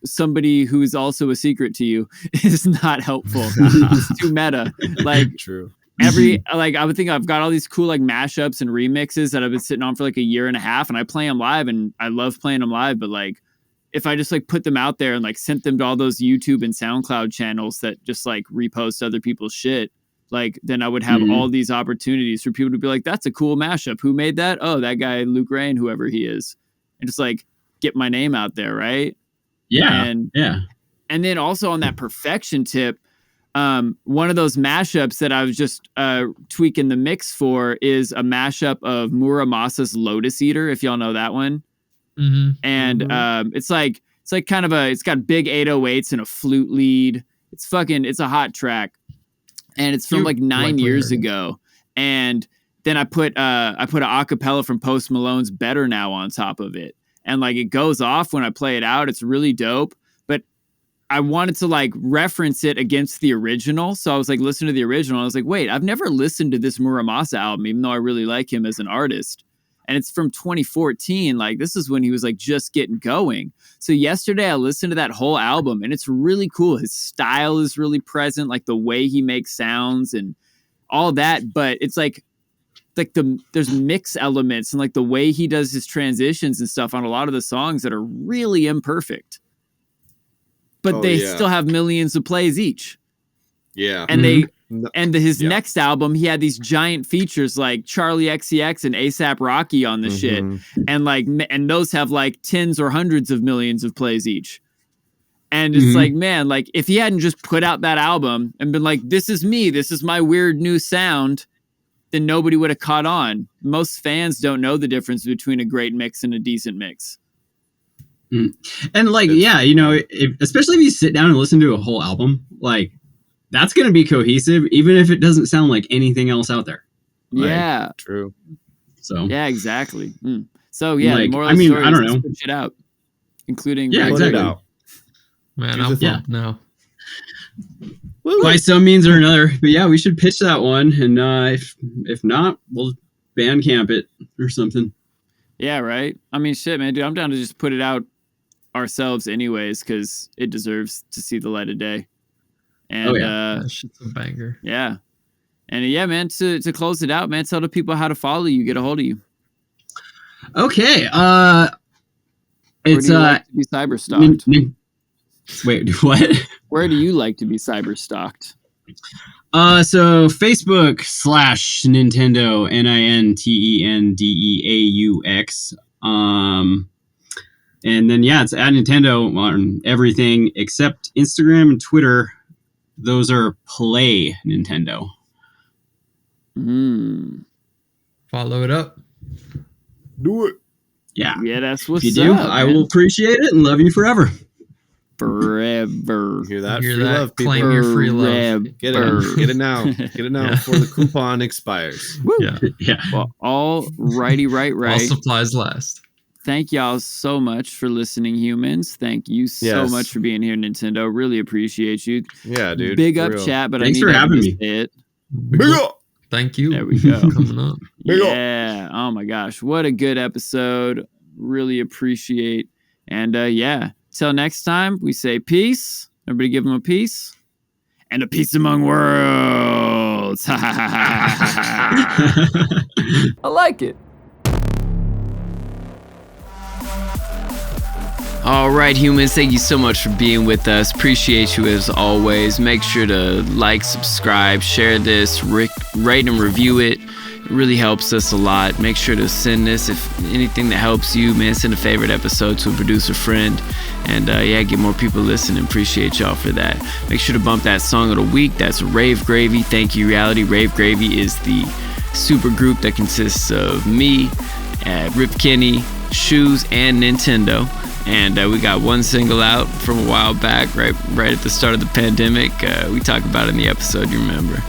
somebody who is also a secret to you is not helpful. It's too meta. Like, true. I would think I've got all these cool like mashups and remixes that I've been sitting on for like a year and a half, and I play them live and I love playing them live. But like, if I just like put them out there and like sent them to all those YouTube and SoundCloud channels that just like repost other people's shit, like then I would have all these opportunities for people to be like, that's a cool mashup. Who made that? Oh, that guy, Luke Rain, whoever he is. And just like get my name out there, right? And then also on that perfection tip, one of those mashups that I was just tweaking the mix for is a mashup of Muramasa's Lotus Eater, if y'all know that one. And it's got big 808s and a flute lead. It's a hot track, and it's from like 9 years ago. And then I put an acapella from Post Malone's Better Now on top of it. And like it goes off when I play it out. It's really dope. But I wanted to like reference it against the original. So I was like, listen to the original. I was like, wait, I've never listened to this Muramasa album, even though I really like him as an artist. And it's from 2014. Like this is when he was like just getting going. So yesterday I listened to that whole album and it's really cool. His style is really present, like the way he makes sounds and all that. But it's like there's mix elements and like the way he does his transitions and stuff on a lot of the songs that are really imperfect, but they still have millions of plays each. Yeah. And his next album, he had these giant features like Charlie XCX and ASAP Rocky on the shit. And those have like tens or hundreds of millions of plays each. And it's like, man, like if he hadn't just put out that album and been like, this is me, this is my weird new sound, then nobody would have caught on. Most fans don't know the difference between a great mix and a decent mix. And like, especially if you sit down and listen to a whole album, like that's going to be cohesive, even if it doesn't sound like anything else out there. Like, true. So yeah, exactly. So yeah, like, the moral of the story I don't is know. put shit out, including exactly. Out. Man, I'm pumped now. By some means or another, but yeah, we should pitch that one, and if not, we'll Bandcamp it or something. Yeah, right. I mean, shit, man, dude, I'm down to just put it out ourselves, anyways, because it deserves to see the light of day. And that shit's a banger. Yeah, and yeah, man, to close it out, man, tell the people how to follow you, get a hold of you. Okay, it's like to be cyber stalked. Wait, what? Where do you like to be cyber stalked? So Facebook / Nintendeaux, NINTENDEAUX. And then it's at Nintendeaux on everything except Instagram and Twitter. Those are Play Nintendeaux. Follow it up. Do it. Yeah. Yeah, that's what's if you do, up, I man. will appreciate it and love you forever. Forever. Hear that? Hear Free that? love, people. Claim your free love. Get it. Get it now. Get it now before the coupon expires. Woo. Yeah. Well, all righty, right. All supplies last. Thank y'all so much for listening, humans. Thank you so much for being here, Nintendo. Really appreciate you. Yeah, dude. Big up, chat, but Thanks I need for to having me. say it. Big up. Thank you. There we go. Coming up. Yeah. Oh my gosh. What a good episode. Really appreciate. And yeah, till next time, we say peace. Everybody give them a peace. And a peace among worlds. I like it. All right, humans, thank you so much for being with us. Appreciate you as always. Make sure to like, subscribe, share this, rate and review it. It really helps us a lot. Make sure to send this, if anything that helps you, man, send a favorite episode to a producer friend. And yeah, get more people listening. Appreciate y'all for that. Make sure to bump that song of the week. That's Rave Gravy, Thank You Reality. Rave Gravy is the super group that consists of me, Rip Kenny, Shoes, and Nintendeaux. And we got one single out from a while back, right at the start of the pandemic. We talked about it in the episode, you remember.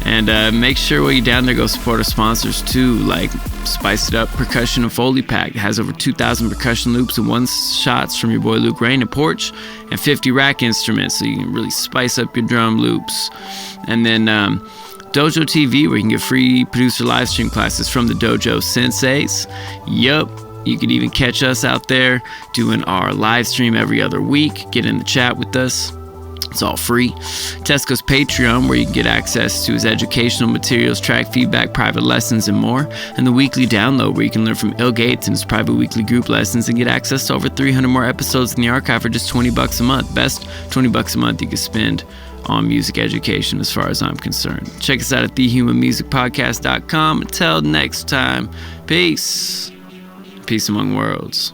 And make sure while you're down there, go support our sponsors too, like Spice It Up Percussion and Foley Pack. It has over 2,000 percussion loops and one-shots from your boy Luke Rain and Porch, and 50 rack instruments, so you can really spice up your drum loops. And then Dojo TV, where you can get free producer live stream classes from the Dojo Senseis. Yup. You could even catch us out there doing our live stream every other week. Get in the chat with us. It's all free. Tesco's Patreon, where you can get access to his educational materials, track feedback, private lessons, and more. And the weekly download, where you can learn from Ill Gates and his private weekly group lessons and get access to over 300 more episodes in the archive for just $20 a month. Best $20 a month you could spend on music education, as far as I'm concerned. Check us out at thehumanmusicpodcast.com. Until next time, peace. Peace among worlds.